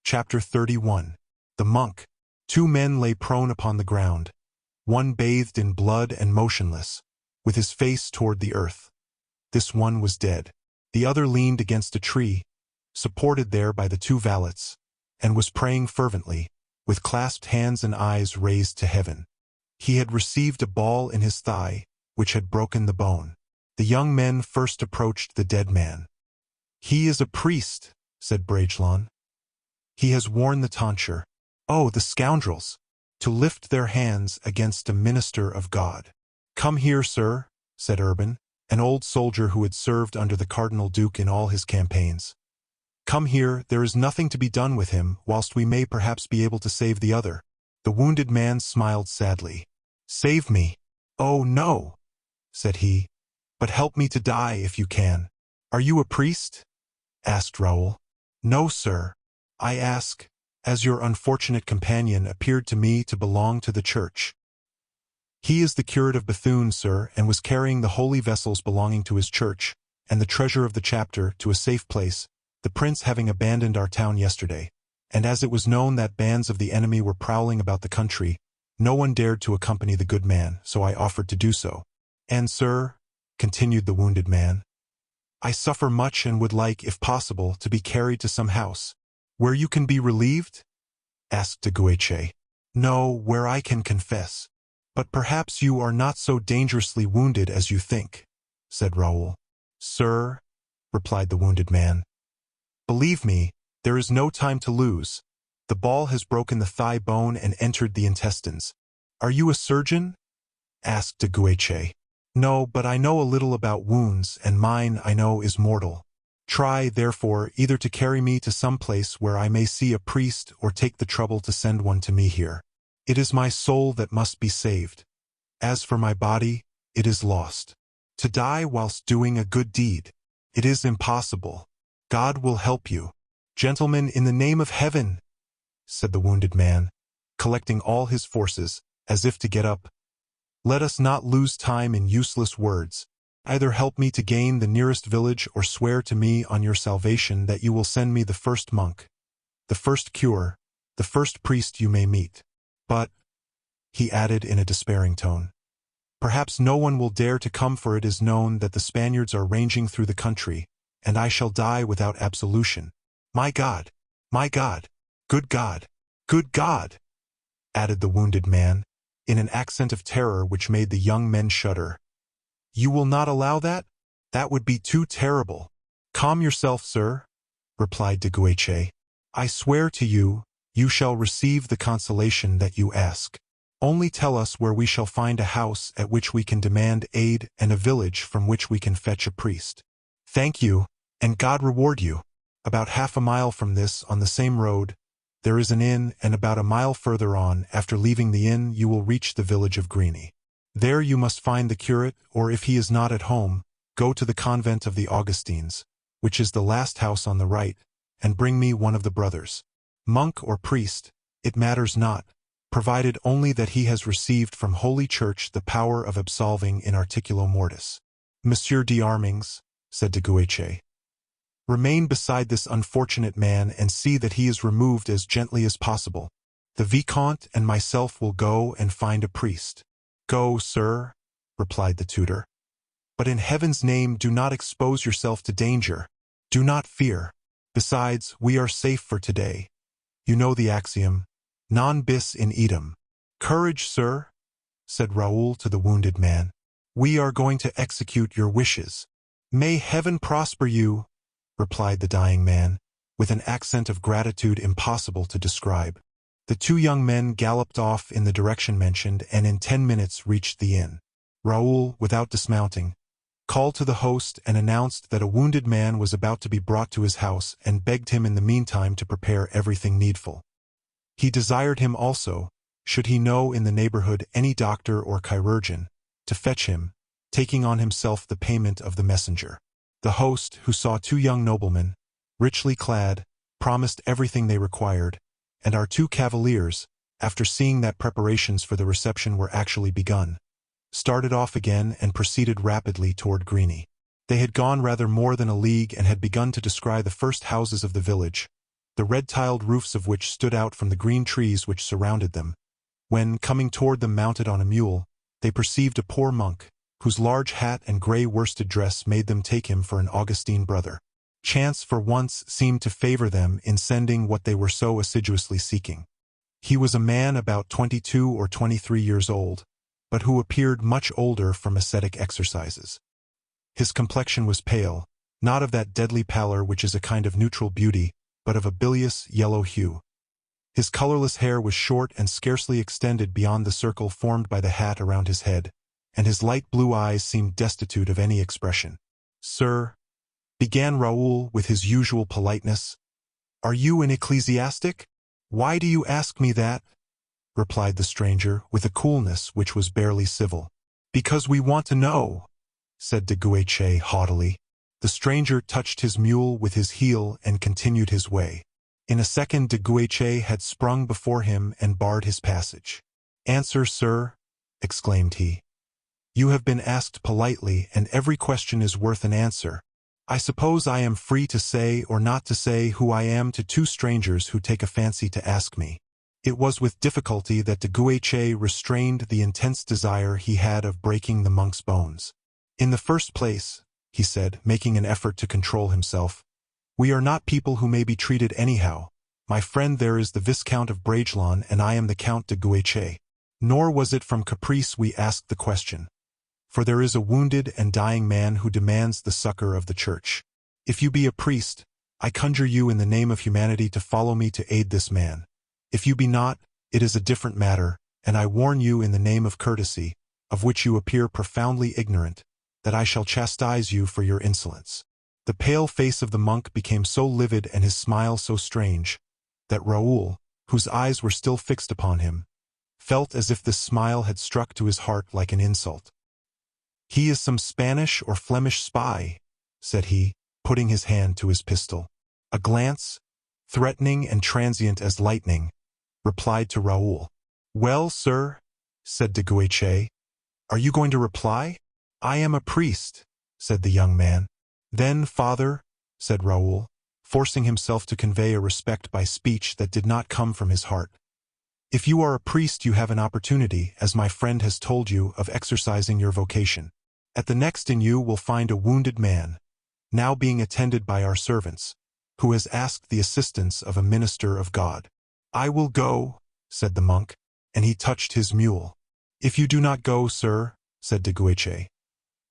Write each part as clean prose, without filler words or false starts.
Chapter 31. The Monk. 2 men lay prone upon the ground, one bathed in blood and motionless, with his face toward the earth. This one was dead. The other leaned against a tree, supported there by the 2 valets, and was praying fervently, with clasped hands and eyes raised to heaven. He had received a ball in his thigh, which had broken the bone. The young men first approached the dead man. "He is a priest," said Bragelonne. "He has worn the tonsure. Oh, the scoundrels! To lift their hands against a minister of God." "Come here, sir," said Urban, an old soldier who had served under the Cardinal Duke in all his campaigns. "Come here, there is nothing to be done with him, whilst we may perhaps be able to save the other." The wounded man smiled sadly. "Save me? Oh, no," said he, "but help me to die if you can." "Are you a priest?" asked Raoul. "No, sir. I ask, as your unfortunate companion appeared to me to belong to the church." "He is the curate of Bethune, sir, and was carrying the holy vessels belonging to his church, and the treasure of the chapter, to a safe place, the prince having abandoned our town yesterday. And as it was known that bands of the enemy were prowling about the country, no one dared to accompany the good man, so I offered to do so. And, sir," continued the wounded man, "I suffer much and would like, if possible, to be carried to some house." "Where you can be relieved?" asked de Guiche. "No, where I can confess." "But perhaps you are not so dangerously wounded as you think," said Raoul. "Sir," replied the wounded man, "believe me, there is no time to lose. The ball has broken the thigh bone and entered the intestines." "Are you a surgeon?" asked de Guiche. "No, but I know a little about wounds, and mine, I know, is mortal. Try, therefore, either to carry me to some place where I may see a priest, or take the trouble to send one to me here. It is my soul that must be saved. As for my body, it is lost. To die whilst doing a good deed, it is impossible. God will help you." "Gentlemen, in the name of heaven," said the wounded man, collecting all his forces, as if to get up, "let us not lose time in useless words. Either help me to gain the nearest village, or swear to me on your salvation that you will send me the first monk, the first cure, the first priest you may meet. But," he added in a despairing tone, "perhaps no one will dare to come, for it is known that the Spaniards are ranging through the country, and I shall die without absolution. My God! My God! Good God! Good God!" added the wounded man, in an accent of terror which made the young men shudder. "You will not allow that? That would be too terrible." "Calm yourself, sir," replied de Guiche. "I swear to you, you shall receive the consolation that you ask. Only tell us where we shall find a house at which we can demand aid, and a village from which we can fetch a priest." "Thank you, and God reward you. About half a mile from this, on the same road, there is an inn, and about a mile further on, after leaving the inn, you will reach the village of Greeny. There you must find the curate, or if he is not at home, go to the convent of the Augustines, which is the last house on the right, and bring me one of the brothers. Monk or priest, it matters not, provided only that he has received from Holy Church the power of absolving in articulo mortis." "Monsieur d'Armings," said de Guiche, "remain beside this unfortunate man and see that he is removed as gently as possible. The Vicomte and myself will go and find a priest." "Go, sir," replied the tutor. "But in heaven's name do not expose yourself to danger. Do not fear. Besides, we are safe for today. You know the axiom, non bis in idem." "Courage, sir," said Raoul to the wounded man. "We are going to execute your wishes." "May heaven prosper you," replied the dying man, with an accent of gratitude impossible to describe. The 2 young men galloped off in the direction mentioned, and in 10 minutes reached the inn. Raoul, without dismounting, called to the host and announced that a wounded man was about to be brought to his house, and begged him in the meantime to prepare everything needful. He desired him also, should he know in the neighborhood any doctor or chirurgeon, to fetch him, taking on himself the payment of the messenger. The host, who saw 2 young noblemen, richly clad, promised everything they required, and our 2 cavaliers, after seeing that preparations for the reception were actually begun, started off again and proceeded rapidly toward Greeny. They had gone rather more than a league and had begun to descry the first houses of the village, the red-tiled roofs of which stood out from the green trees which surrounded them. When, coming toward them mounted on a mule, they perceived a poor monk, whose large hat and grey worsted dress made them take him for an Augustine brother. Chance for once seemed to favor them in sending what they were so assiduously seeking. He was a man about 22 or 23 years old, but who appeared much older from ascetic exercises. His complexion was pale, not of that deadly pallor which is a kind of neutral beauty, but of a bilious yellow hue. His colorless hair was short and scarcely extended beyond the circle formed by the hat around his head, and his light blue eyes seemed destitute of any expression. "Sir," began Raoul with his usual politeness, "are you an ecclesiastic?" "Why do you ask me that?" replied the stranger, with a coolness which was barely civil. "Because we want to know," said de Guiche haughtily. The stranger touched his mule with his heel and continued his way. In a second de Guiche had sprung before him and barred his passage. "Answer, sir," exclaimed he. "You have been asked politely, and every question is worth an answer. I suppose I am free to say or not to say who I am to two strangers who take a fancy to ask me." It was with difficulty that de Guiche restrained the intense desire he had of breaking the monk's bones. "In the first place," he said, making an effort to control himself, "we are not people who may be treated anyhow. My friend there is the Viscount of Bragelonne, and I am the Count de Guiche. Nor was it from caprice we asked the question. For there is a wounded and dying man who demands the succor of the Church. If you be a priest, I conjure you in the name of humanity to follow me to aid this man. If you be not, it is a different matter, and I warn you in the name of courtesy, of which you appear profoundly ignorant, that I shall chastise you for your insolence." The pale face of the monk became so livid and his smile so strange, that Raoul, whose eyes were still fixed upon him, felt as if this smile had struck to his heart like an insult. "He is some Spanish or Flemish spy," said he, putting his hand to his pistol. A glance, threatening and transient as lightning, replied to Raoul. "Well, sir," said de Guiche, "are you going to reply?" "I am a priest," said the young man. "Then, father," said Raoul, forcing himself to convey a respect by speech that did not come from his heart, "if you are a priest you have an opportunity, as my friend has told you, of exercising your vocation. At the next inn you will find a wounded man, now being attended by our servants, who has asked the assistance of a minister of God." "I will go," said the monk, and he touched his mule. "If you do not go, sir," said de Guiche,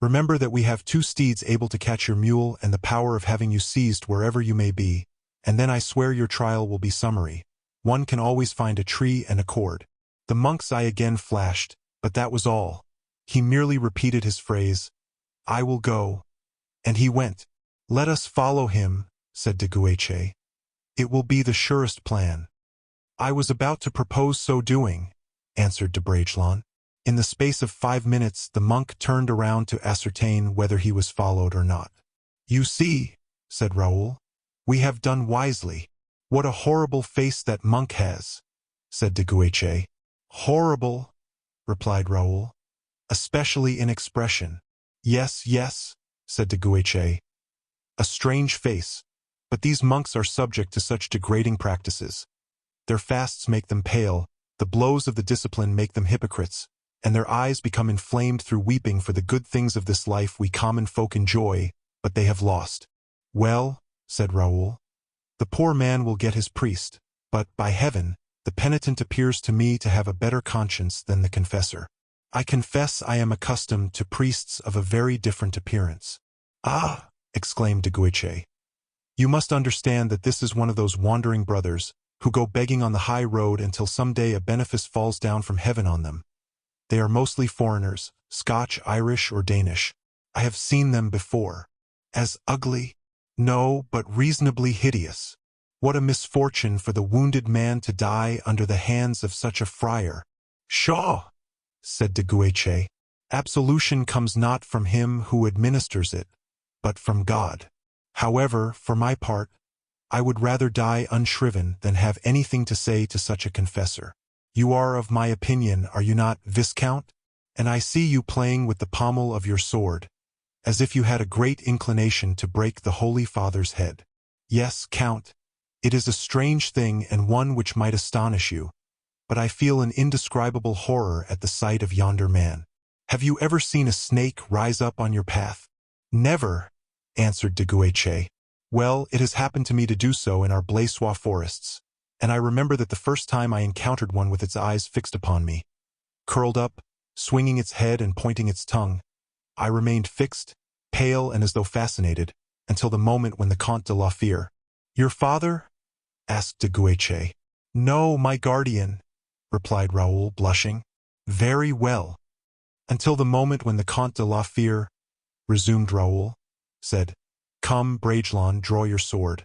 "remember that we have two steeds able to catch your mule and the power of having you seized wherever you may be, and then I swear your trial will be summary. One can always find a tree and a cord." The monk's eye again flashed, but that was all. He merely repeated his phrase, "I will go," and he went. "Let us follow him," said de Guiche. "It will be the surest plan." "I was about to propose so doing," answered de Bragelonne. In the space of 5 minutes the monk turned around to ascertain whether he was followed or not. "You see," said Raoul, "we have done wisely." "What a horrible face that monk has," said de Guiche. "Horrible," replied Raoul, "especially in expression." "Yes, yes," said de Guiche. "A strange face, but these monks are subject to such degrading practices. Their fasts make them pale, the blows of the discipline make them hypocrites, and their eyes become inflamed through weeping for the good things of this life we common folk enjoy, but they have lost." "Well," said Raoul, "the poor man will get his priest, but, by heaven, the penitent appears to me to have a better conscience than the confessor. I confess I am accustomed to priests of a very different appearance." "Ah!" exclaimed de Guiche. "You must understand that this is one of those wandering brothers, who go begging on the high road until some day a benefice falls down from heaven on them. They are mostly foreigners, Scotch, Irish, or Danish. I have seen them before. As ugly? No, but reasonably hideous. What a misfortune for the wounded man to die under the hands of such a friar." "Pshaw!" said de Guiche. "Absolution comes not from him who administers it, but from God. However, for my part, I would rather die unshriven than have anything to say to such a confessor. You are of my opinion, are you not, Viscount? And I see you playing with the pommel of your sword, as if you had a great inclination to break the Holy Father's head." "Yes, Count, It is a strange thing and one which might astonish you, but I feel an indescribable horror at the sight of yonder man. Have you ever seen a snake rise up on your path? Never, answered de Guiche. Well, it has happened to me to do so in our Blaisois forests, and I remember that the first time I encountered one with its eyes fixed upon me, curled up, swinging its head and pointing its tongue, I remained fixed, pale and as though fascinated, until the moment when the Comte de la Fere— Your father? Asked de Guiche. No, my guardian, replied Raoul, blushing. Very well. Until the moment when the Comte de la Fere, resumed Raoul, said, Come, Bragelonne, draw your sword.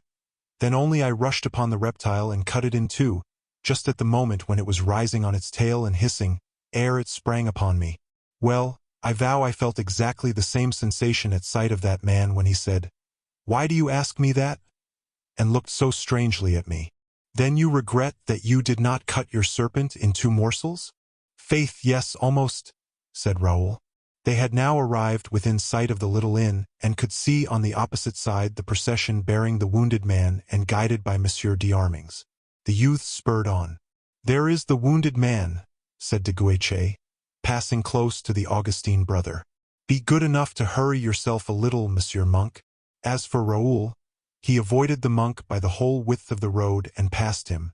Then only I rushed upon the reptile and cut it in two, just at the moment when it was rising on its tail and hissing, ere it sprang upon me. Well, I vow I felt exactly the same sensation at sight of that man when he said, Why do you ask me that? And looked so strangely at me. Then you regret that you did not cut your serpent in two morsels? Faith, yes, almost, said Raoul. They had now arrived within sight of the little inn, and could see on the opposite side the procession bearing the wounded man and guided by Monsieur d'Armings. The youths spurred on. There is the wounded man, said de Guiche, passing close to the Augustine brother. Be good enough to hurry yourself a little, Monsieur Monk. As for Raoul, he avoided the monk by the whole width of the road and passed him,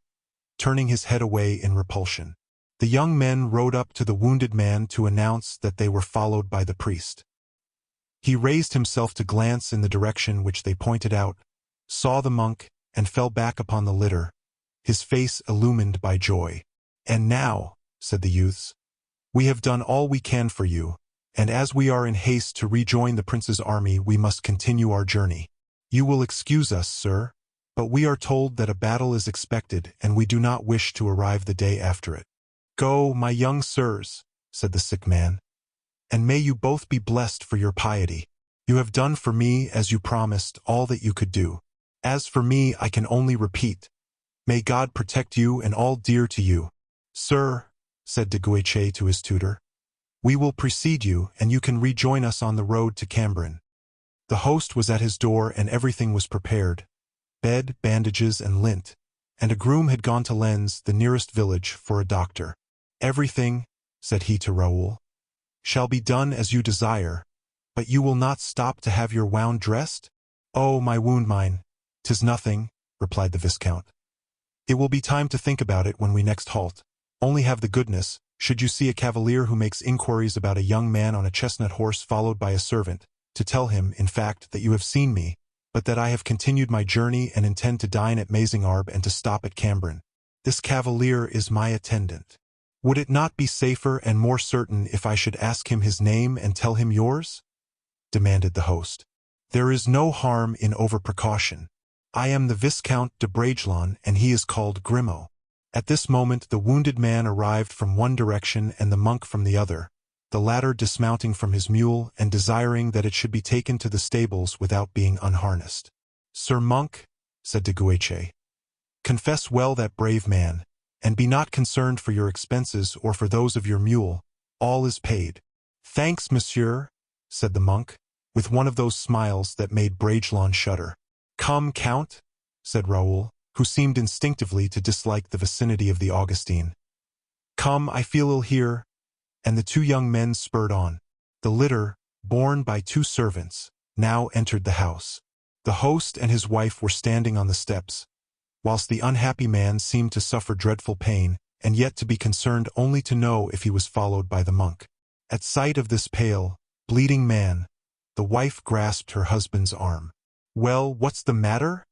turning his head away in repulsion. The young men rode up to the wounded man to announce that they were followed by the priest. He raised himself to glance in the direction which they pointed out, saw the monk, and fell back upon the litter, his face illumined by joy. And now, said the youths, we have done all we can for you, and as we are in haste to rejoin the prince's army, we must continue our journey. You will excuse us, sir, but we are told that a battle is expected, and we do not wish to arrive the day after it. Go, my young sirs, said the sick man, and may you both be blessed for your piety. You have done for me, as you promised, all that you could do. As for me, I can only repeat, may God protect you and all dear to you. Sir, said de Guiche to his tutor, we will precede you, and you can rejoin us on the road to Cambrin. The host was at his door, and everything was prepared, bed, bandages, and lint, and a groom had gone to Lens, the nearest village, for a doctor. Everything, said he to Raoul, shall be done as you desire, but you will not stop to have your wound dressed? Oh, my wound mine, 'tis nothing, replied the Viscount. It will be time to think about it when we next halt. Only have the goodness, should you see a cavalier who makes inquiries about a young man on a chestnut horse followed by a servant, to tell him, in fact, that you have seen me, but that I have continued my journey and intend to dine at Mazingarbe and to stop at Cambrin. This cavalier is my attendant. Would it not be safer and more certain if I should ask him his name and tell him yours? Demanded the host. There is no harm in over-precaution. I am the Viscount de Bragelonne, and he is called Grimaud. At this moment the wounded man arrived from one direction and the monk from the other, the latter dismounting from his mule and desiring that it should be taken to the stables without being unharnessed. Sir Monk, said de Guiche, confess well that brave man, and be not concerned for your expenses or for those of your mule. All is paid. Thanks, monsieur, said the monk, with one of those smiles that made Bragelonne shudder. Come, Count, said Raoul, who seemed instinctively to dislike the vicinity of the Augustine. Come, I feel ill here. And the two young men spurred on. The litter, borne by two servants, now entered the house. The host and his wife were standing on the steps, whilst the unhappy man seemed to suffer dreadful pain, and yet to be concerned only to know if he was followed by the monk. At sight of this pale, bleeding man, the wife grasped her husband's arm. Well, what's the matter?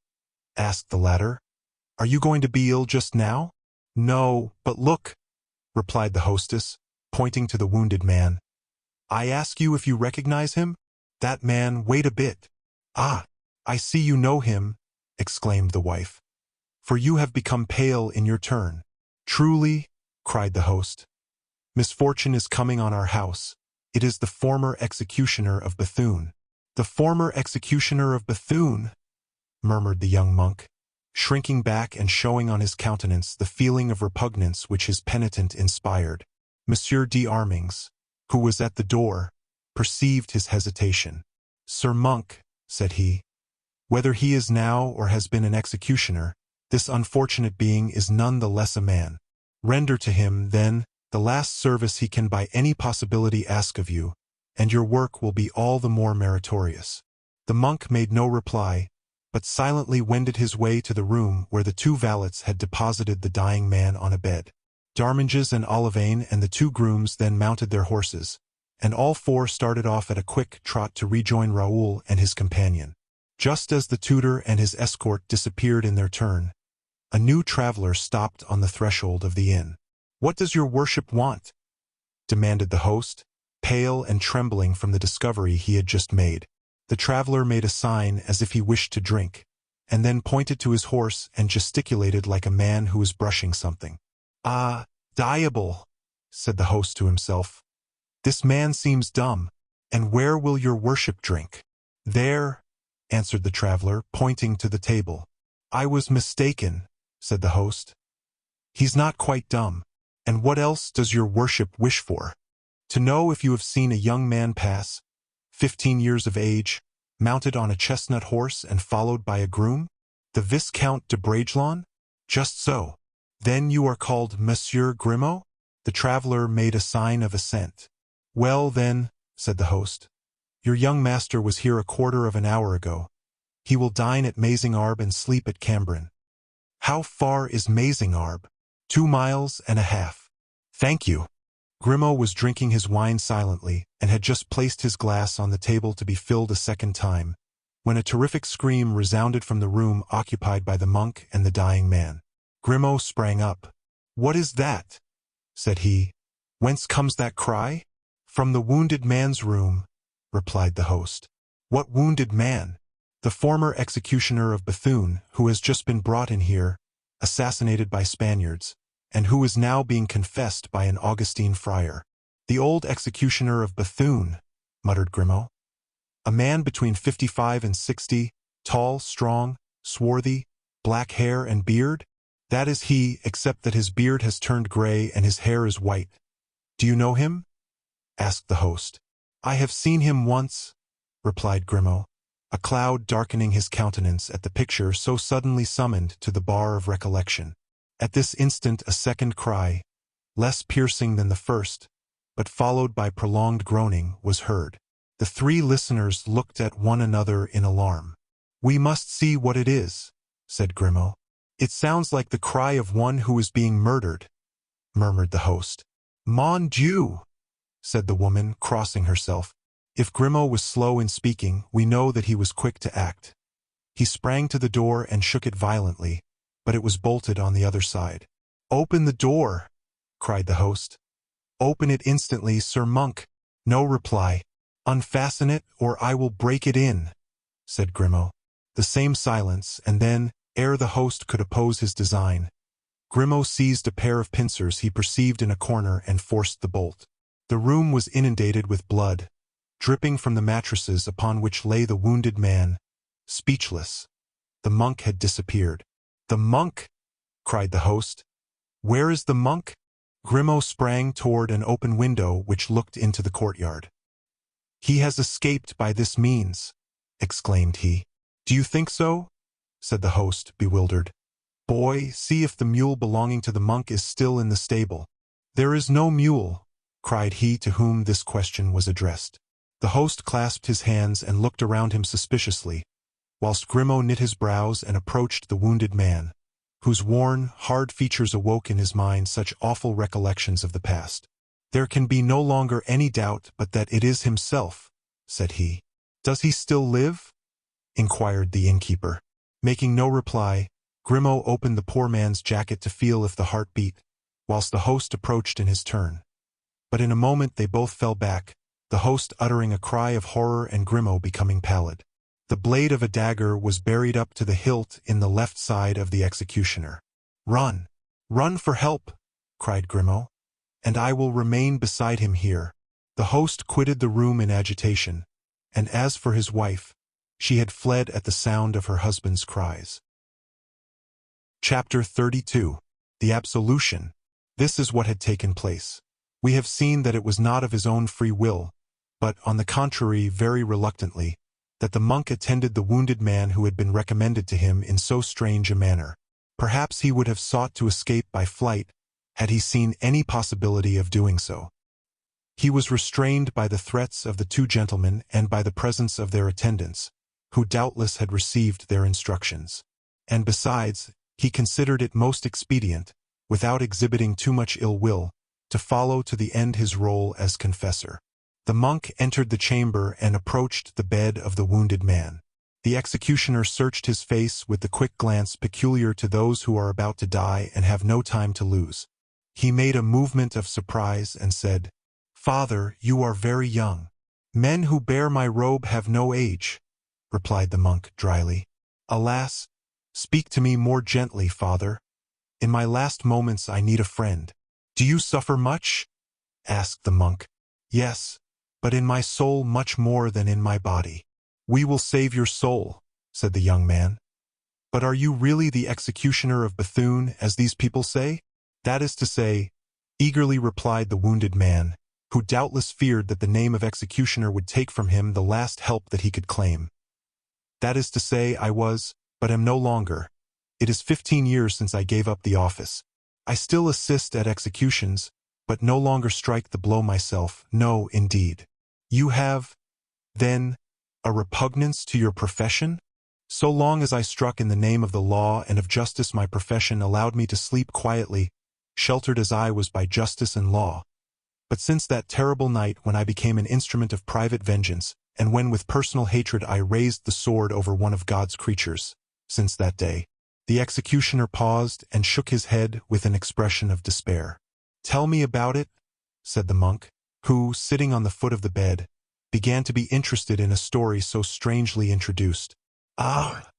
Asked the latter. Are you going to be ill just now? No, but look, replied the hostess, pointing to the wounded man. I ask you if you recognize him? That man, wait a bit. Ah, I see you know him, exclaimed the wife. For you have become pale in your turn. Truly, cried the host, misfortune is coming on our house. It is the former executioner of Bethune. The former executioner of Bethune, murmured the young monk, shrinking back and showing on his countenance the feeling of repugnance which his penitent inspired. Monsieur d'Armings, who was at the door, perceived his hesitation. Sir Monk, said he, whether he is now or has been an executioner, This unfortunate being is none the less a man. Render to him, then, the last service he can by any possibility ask of you, and your work will be all the more meritorious." The monk made no reply, but silently wended his way to the room where the two valets had deposited the dying man on a bed. D'Arminges and Olivain and the two grooms then mounted their horses, and all four started off at a quick trot to rejoin Raoul and his companion. Just as the tutor and his escort disappeared in their turn, a new traveler stopped on the threshold of the inn. "What does your worship want?" demanded the host, pale and trembling from the discovery he had just made. The traveler made a sign as if he wished to drink, and then pointed to his horse and gesticulated like a man who was brushing something. "Ah, diable," said the host to himself. "This man seems dumb. And where will your worship drink?" "There," answered the traveler, pointing to the table. "I was mistaken," said the host. "He's not quite dumb. And what else does your worship wish for?" "To know if you have seen a young man pass, 15 years of age, mounted on a chestnut horse and followed by a groom? The Viscount de Bragelonne?" "Just so." "Then you are called Monsieur Grimaud?" The traveler made a sign of assent. "Well, then," said the host, "your young master was here a quarter of an hour ago. He will dine at Mazingarbe and sleep at Cambrin." "How far is Mazingarbe?" 2 miles and a half. "Thank you." Grimaud was drinking his wine silently and had just placed his glass on the table to be filled a second time, when a terrific scream resounded from the room occupied by the monk and the dying man. Grimaud sprang up. "What is that?" said he. "Whence comes that cry?" "From the wounded man's room," replied the host. "What wounded man?" "The former executioner of Bethune, who has just been brought in here, assassinated by Spaniards, and who is now being confessed by an Augustine friar." "The old executioner of Bethune," muttered Grimaud. "A man between 55 and 60, tall, strong, swarthy, black hair and beard?" "That is he, except that his beard has turned gray and his hair is white." "Do you know him?" asked the host. "I have seen him once," replied Grimaud, a cloud darkening his countenance at the picture so suddenly summoned to the bar of recollection. At this instant a second cry, less piercing than the first, but followed by prolonged groaning, was heard. The three listeners looked at one another in alarm. "We must see what it is," said Grimaud. "It sounds like the cry of one who is being murdered," murmured the host. "Mon Dieu!" said the woman, crossing herself. If Grimaud was slow in speaking, we know that he was quick to act. He sprang to the door and shook it violently, but it was bolted on the other side. "Open the door!" cried the host. "Open it instantly, Sir Monk." No reply. "Unfasten it, or I will break it in," said Grimaud. The same silence, and then, ere the host could oppose his design, Grimaud seized a pair of pincers he perceived in a corner and forced the bolt. The room was inundated with blood, dripping from the mattresses upon which lay the wounded man, speechless. The monk had disappeared. "The monk!" cried the host. "Where is the monk?" Grimaud sprang toward an open window which looked into the courtyard. "He has escaped by this means," exclaimed he. "Do you think so?" said the host, bewildered. "Boy, see if the mule belonging to the monk is still in the stable." "There is no mule," cried he to whom this question was addressed. The host clasped his hands and looked around him suspiciously, whilst Grimaud knit his brows and approached the wounded man, whose worn, hard features awoke in his mind such awful recollections of the past. "There can be no longer any doubt but that it is himself," said he. "Does he still live?" inquired the innkeeper. Making no reply, Grimaud opened the poor man's jacket to feel if the heart beat, whilst the host approached in his turn. But in a moment they both fell back, the host uttering a cry of horror and Grimaud becoming pallid. The blade of a dagger was buried up to the hilt in the left side of the executioner. "Run! Run for help!" cried Grimaud, "and I will remain beside him here." The host quitted the room in agitation, and as for his wife, she had fled at the sound of her husband's cries. Chapter 32. The Absolution. This is what had taken place. We have seen that it was not of his own free will, but, on the contrary, very reluctantly, that the monk attended the wounded man who had been recommended to him in so strange a manner. Perhaps he would have sought to escape by flight, had he seen any possibility of doing so. He was restrained by the threats of the two gentlemen and by the presence of their attendants, who doubtless had received their instructions. And besides, he considered it most expedient, without exhibiting too much ill will, to follow to the end his role as confessor. The monk entered the chamber and approached the bed of the wounded man. The executioner searched his face with the quick glance peculiar to those who are about to die and have no time to lose. He made a movement of surprise and said, "Father, you are very young." "Men who bear my robe have no age," replied the monk dryly. "Alas, speak to me more gently, Father. In my last moments I need a friend." "Do you suffer much?" asked the monk. "Yes, but in my soul much more than in my body." "We will save your soul," said the young man. "But are you really the executioner of Bethune, as these people say?" "That is to say," eagerly replied the wounded man, who doubtless feared that the name of executioner would take from him the last help that he could claim. "That is to say, I was, but am no longer. It is 15 years since I gave up the office. I still assist at executions, but no longer strike the blow myself. No, indeed." "You have, then, a repugnance to your profession?" "So long as I struck in the name of the law and of justice, my profession allowed me to sleep quietly, sheltered as I was by justice and law. But since that terrible night when I became an instrument of private vengeance, and when with personal hatred I raised the sword over one of God's creatures, since that day—" The executioner paused and shook his head with an expression of despair. "Tell me about it," said the monk, who, sitting on the foot of the bed, began to be interested in a story so strangely introduced. "Ah!"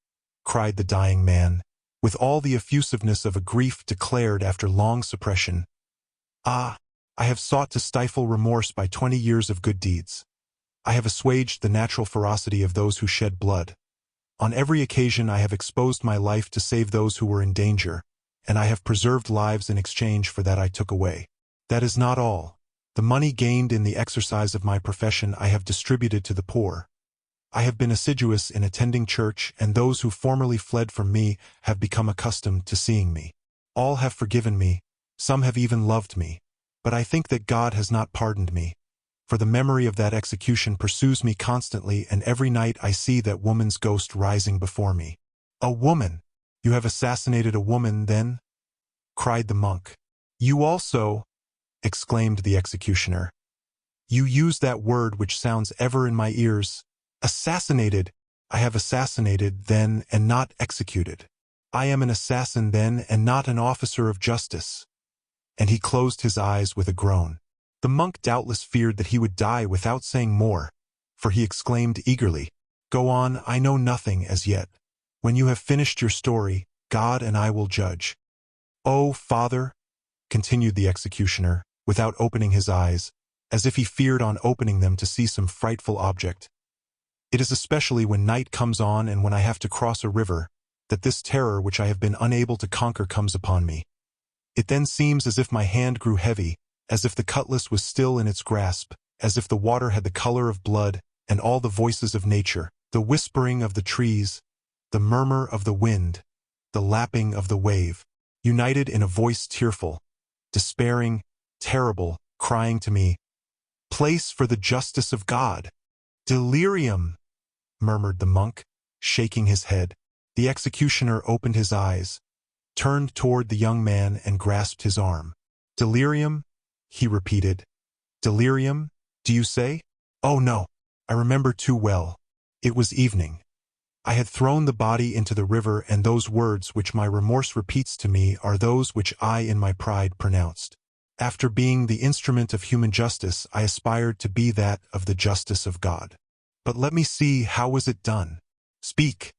cried the dying man, with all the effusiveness of a grief declared after long suppression. "Ah! I have sought to stifle remorse by 20 years of good deeds. I have assuaged the natural ferocity of those who shed blood. On every occasion I have exposed my life to save those who were in danger, and I have preserved lives in exchange for that I took away. That is not all. The money gained in the exercise of my profession I have distributed to the poor. I have been assiduous in attending church, and those who formerly fled from me have become accustomed to seeing me. All have forgiven me, some have even loved me, but I think that God has not pardoned me, for the memory of that execution pursues me constantly, and every night I see that woman's ghost rising before me." "A woman? You have assassinated a woman, then?" cried the monk. "You also?" exclaimed the executioner. "You use that word which sounds ever in my ears. Assassinated! I have assassinated, then, and not executed. I am an assassin, then, and not an officer of justice." And he closed his eyes with a groan. The monk doubtless feared that he would die without saying more, for he exclaimed eagerly, "Go on, I know nothing as yet. When you have finished your story, God and I will judge." "Oh, Father," continued the executioner, without opening his eyes, as if he feared on opening them to see some frightful object, "it is especially when night comes on and when I have to cross a river, that this terror which I have been unable to conquer comes upon me. It then seems as if my hand grew heavy, as if the cutlass was still in its grasp, as if the water had the color of blood, and all the voices of nature, the whispering of the trees, the murmur of the wind, the lapping of the wave, united in a voice tearful, despairing, terrible, crying to me, 'Place for the justice of God!' Delirium!" murmured the monk, shaking his head. The executioner opened his eyes, turned toward the young man and grasped his arm. "Delirium?" he repeated. "Delirium, do you say? Oh no, I remember too well. It was evening. I had thrown the body into the river, and those words which my remorse repeats to me are those which I in my pride pronounced. After being the instrument of human justice, I aspired to be that of the justice of God. But let me see, how was it done?" "Speak,"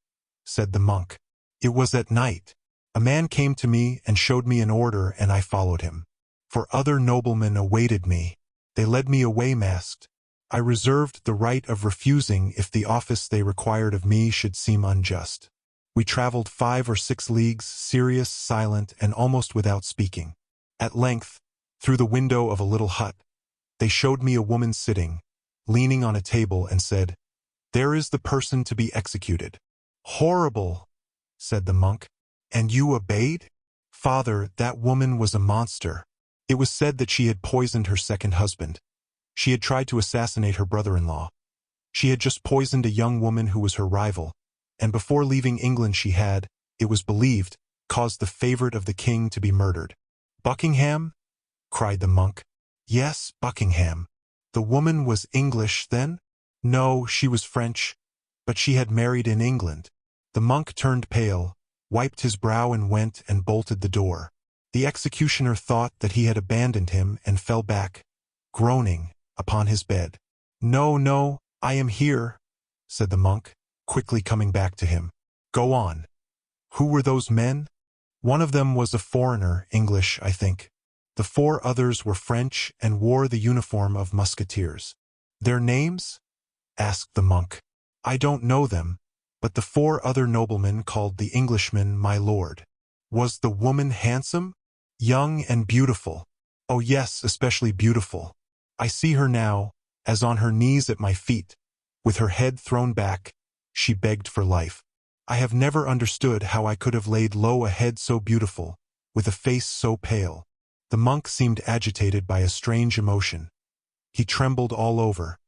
said the monk. "It was at night. A man came to me and showed me an order, and I followed him. For other noblemen awaited me. They led me away masked. I reserved the right of refusing if the office they required of me should seem unjust. We traveled 5 or 6 leagues, serious, silent, and almost without speaking. At length, through the window of a little hut, they showed me a woman sitting, leaning on a table, and said, 'There is the person to be executed.'" "Horrible!" said the monk. And you obeyed? Father, that woman was a monster. It was said that she had poisoned her second husband. She had tried to assassinate her brother-in-law. She had just poisoned a young woman who was her rival, and before leaving England she had, it was believed, caused the favorite of the king to be murdered. Buckingham? Cried the monk. Yes, Buckingham. The woman was English, then? No, she was French, but she had married in England. The monk turned pale, wiped his brow and went and bolted the door. The executioner thought that he had abandoned him and fell back, groaning, upon his bed. No, no, I am here, said the monk, quickly coming back to him. Go on. Who were those men? One of them was a foreigner, English, I think. The 4 others were French and wore the uniform of musketeers. Their names? Asked the monk. I don't know them, but the 4 other noblemen called the Englishman my lord. Was the woman handsome? Young and beautiful. Oh yes, especially beautiful. I see her now, as on her knees at my feet, with her head thrown back, she begged for life. I have never understood how I could have laid low a head so beautiful, with a face so pale. The monk seemed agitated by a strange emotion. He trembled all over.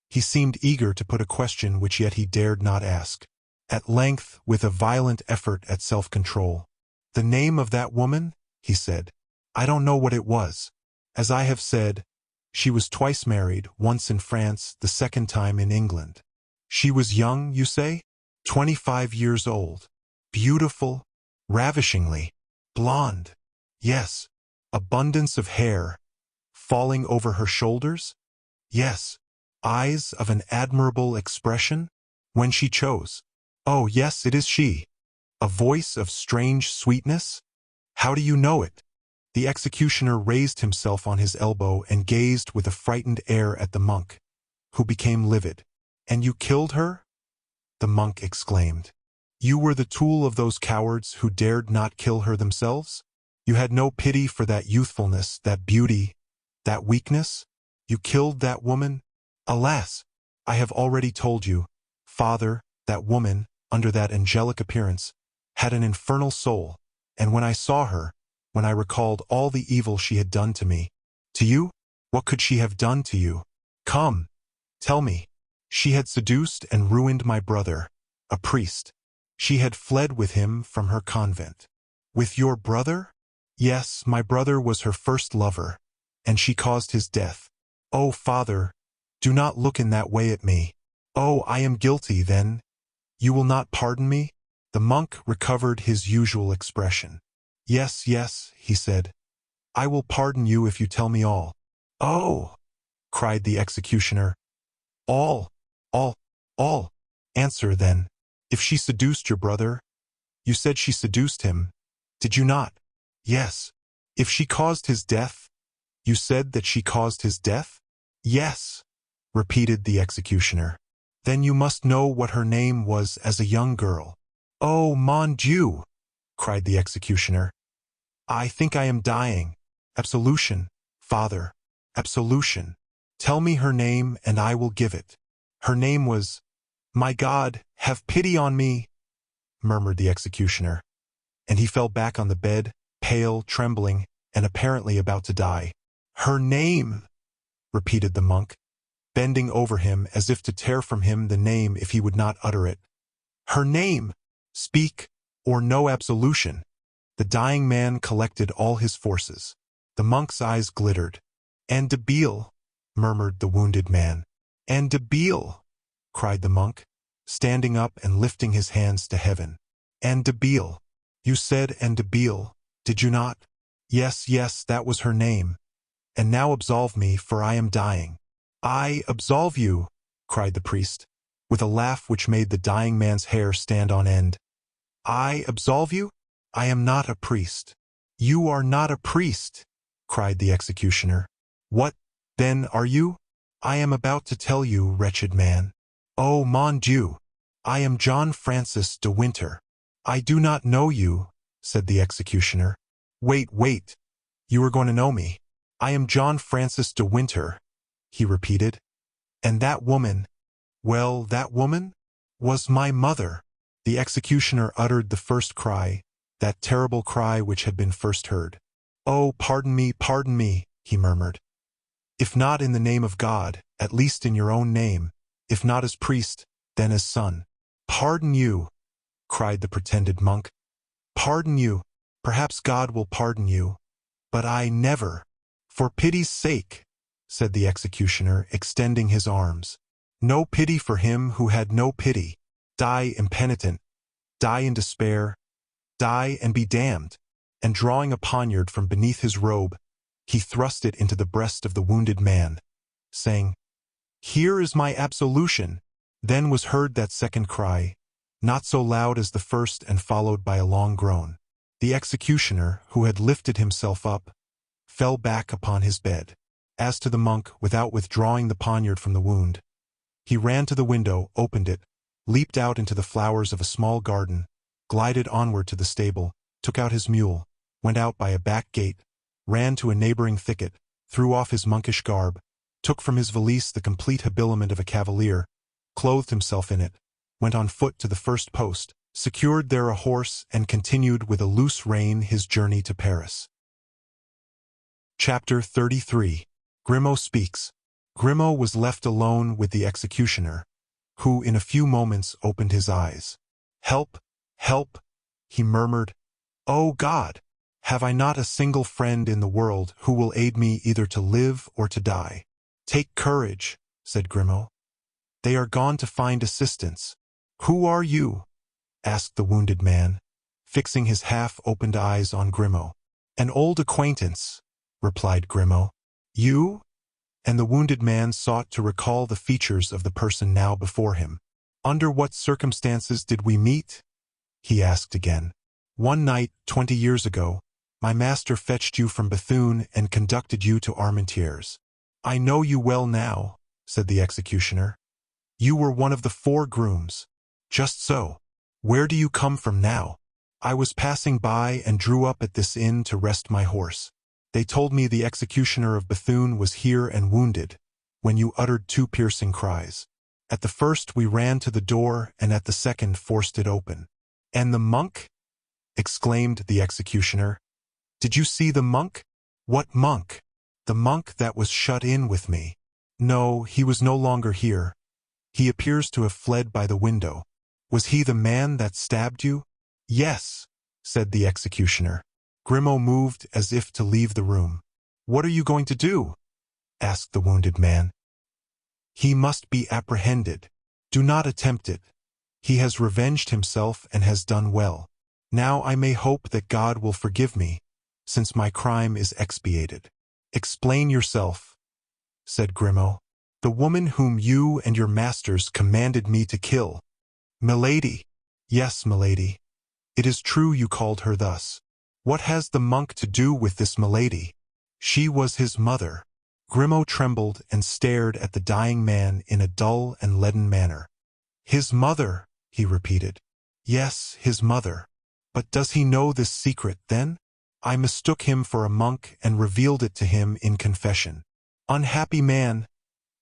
He seemed eager to put a question which yet he dared not ask. At length, with a violent effort at self-control, "The name of that woman?" he said. "I don't know what it was. As I have said, she was twice married, once in France, the second time in England. She was young, you say? 25 years old. Beautiful, ravishingly. Blonde. Yes. Abundance of hair. Falling over her shoulders? Yes. Eyes of an admirable expression? When she chose. Oh, yes, it is she. A voice of strange sweetness? How do you know it?" The executioner raised himself on his elbow and gazed with a frightened air at the monk, who became livid. "And you killed her?" the monk exclaimed. "You were the tool of those cowards who dared not kill her themselves? You had no pity for that youthfulness, that beauty, that weakness? You killed that woman? Alas! I have already told you, Father, that woman, under that angelic appearance, had an infernal soul, and when I saw her, when I recalled all the evil she had done to me, to you, what could she have done to you? Come, tell me. She had seduced and ruined my brother, a priest. She had fled with him from her convent. With your brother? Yes, my brother was her first lover, and she caused his death. Oh, Father, do not look in that way at me. Oh, I am guilty, then. You will not pardon me? The monk recovered his usual expression. Yes, yes, he said. I will pardon you if you tell me all. Oh, cried the executioner. All. Answer, then. If she seduced your brother, you said she seduced him, did you not? Yes. If she caused his death, you said that she caused his death? Yes, repeated the executioner. Then you must know what her name was as a young girl. Oh, mon Dieu, cried the executioner. I think I am dying. Absolution, Father, absolution. Tell me her name and I will give it. Her name was— My God, have pity on me, murmured the executioner, and he fell back on the bed, pale, trembling, and apparently about to die. Her name, repeated the monk, bending over him as if to tear from him the name if he would not utter it. Her name! Speak, or no absolution. The dying man collected all his forces. The monk's eyes glittered. And Debile, murmured the wounded man. And Debile, cried the monk, standing up and lifting his hands to heaven. And Debile. You said and Debile, did you not? Yes, yes, that was her name. And now absolve me, for I am dying. I absolve you, cried the priest, with a laugh which made the dying man's hair stand on end. I absolve you? I am not a priest. You are not a priest, cried the executioner. What, then, are you? I am about to tell you, wretched man. Oh, mon Dieu, I am John Francis de Winter. I do not know you, said the executioner. Wait, you are going to know me. I am John Francis de Winter, he repeated. And that woman, well, that woman was my mother. The executioner uttered the first cry, that terrible cry which had been first heard. "Oh, pardon me," he murmured. "If not in the name of God, at least in your own name, if not as priest, then as son." "Pardon you," cried the pretended monk. "Pardon you. Perhaps God will pardon you. But I never." "For pity's sake," said the executioner, extending his arms. "No pity for him who had no pity. Die impenitent. Die in despair. Die and be damned." And drawing a poniard from beneath his robe, he thrust it into the breast of the wounded man, saying, "Here is my absolution." Then was heard that second cry, not so loud as the first and followed by a long groan. The executioner, who had lifted himself up, fell back upon his bed. As to the monk, without withdrawing the poniard from the wound, he ran to the window, opened it, leaped out into the flowers of a small garden, glided onward to the stable, took out his mule, went out by a back gate, ran to a neighboring thicket, threw off his monkish garb, took from his valise the complete habiliment of a cavalier, clothed himself in it, went on foot to the first post, secured there a horse, and continued with a loose rein his journey to Paris. Chapter 33. Grimaud speaks. Grimaud was left alone with the executioner, who in a few moments opened his eyes. "Help, help," he murmured. "Oh God! Have I not a single friend in the world who will aid me either to live or to die?" "Take courage," said Grimaud. "They are gone to find assistance." "Who are you?" asked the wounded man, fixing his half-opened eyes on Grimaud. "An old acquaintance," replied Grimaud. "You?" And the wounded man sought to recall the features of the person now before him. "Under what circumstances did we meet?" he asked again. "One night, 20 years ago, my master fetched you from Bethune and conducted you to Armentières." "I know you well now," said the executioner. "You were one of the 4 grooms." "Just so. Where do you come from now?" "I was passing by and drew up at this inn to rest my horse. They told me the executioner of Bethune was here and wounded, when you uttered 2 piercing cries. At the first we ran to the door, and at the second forced it open." "And the monk?" exclaimed the executioner. "Did you see the monk?" "What monk?" "The monk that was shut in with me." "No, he was no longer here. He appears to have fled by the window." "Was he the man that stabbed you?" "Yes," said the executioner. Grimaud moved as if to leave the room. "What are you going to do?" asked the wounded man. "He must be apprehended. Do not attempt it. He has revenged himself and has done well. Now I may hope that God will forgive me, since my crime is expiated." "Explain yourself," said Grimaud. "The woman whom you and your masters commanded me to kill." "Milady." "Yes, milady. It is true you called her thus. What has the monk to do with this milady?" "She was his mother." Grimaud trembled and stared at the dying man in a dull and leaden manner. "His mother," he repeated. "Yes, his mother. But does he know this secret, then?" "I mistook him for a monk and revealed it to him in confession." "Unhappy man!"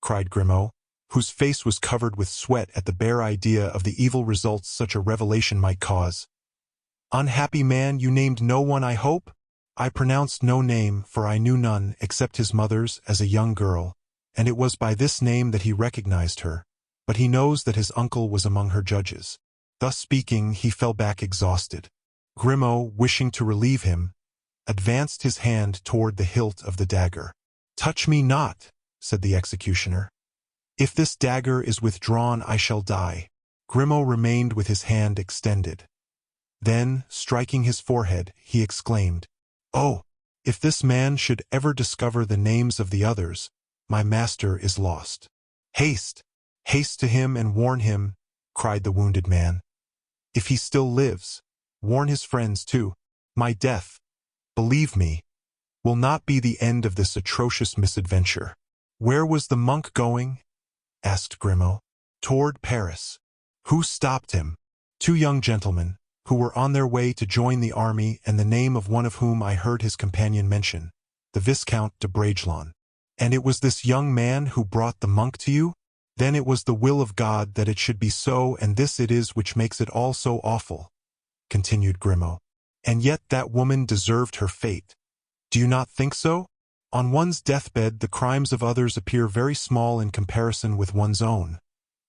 cried Grimaud, whose face was covered with sweat at the bare idea of the evil results such a revelation might cause. "Unhappy man, you named no one, I hope?" "I pronounced no name, for I knew none except his mother's as a young girl, and it was by this name that he recognized her, but he knows that his uncle was among her judges." Thus speaking, he fell back exhausted. Grimaud, wishing to relieve him, advanced his hand toward the hilt of the dagger. "Touch me not," said the executioner. "If this dagger is withdrawn, I shall die." Grimaud remained with his hand extended. Then, striking his forehead, he exclaimed, "Oh, if this man should ever discover the names of the others, my master is lost." "Haste! Haste to him and warn him," cried the wounded man. "If he still lives, warn his friends too. My death, believe me, will not be the end of this atrocious misadventure." "Where was the monk going?" asked Grimaud. "Toward Paris." "Who stopped him?" "2 young gentlemen, who were on their way to join the army, and the name of one of whom I heard his companion mention, the Viscount de Bragelonne." "And it was this young man who brought the monk to you?" "Then it was the will of God that it should be so, and this it is which makes it all so awful," continued Grimaud. And yet that woman deserved her fate. Do you not think so? On one's deathbed the crimes of others appear very small in comparison with one's own,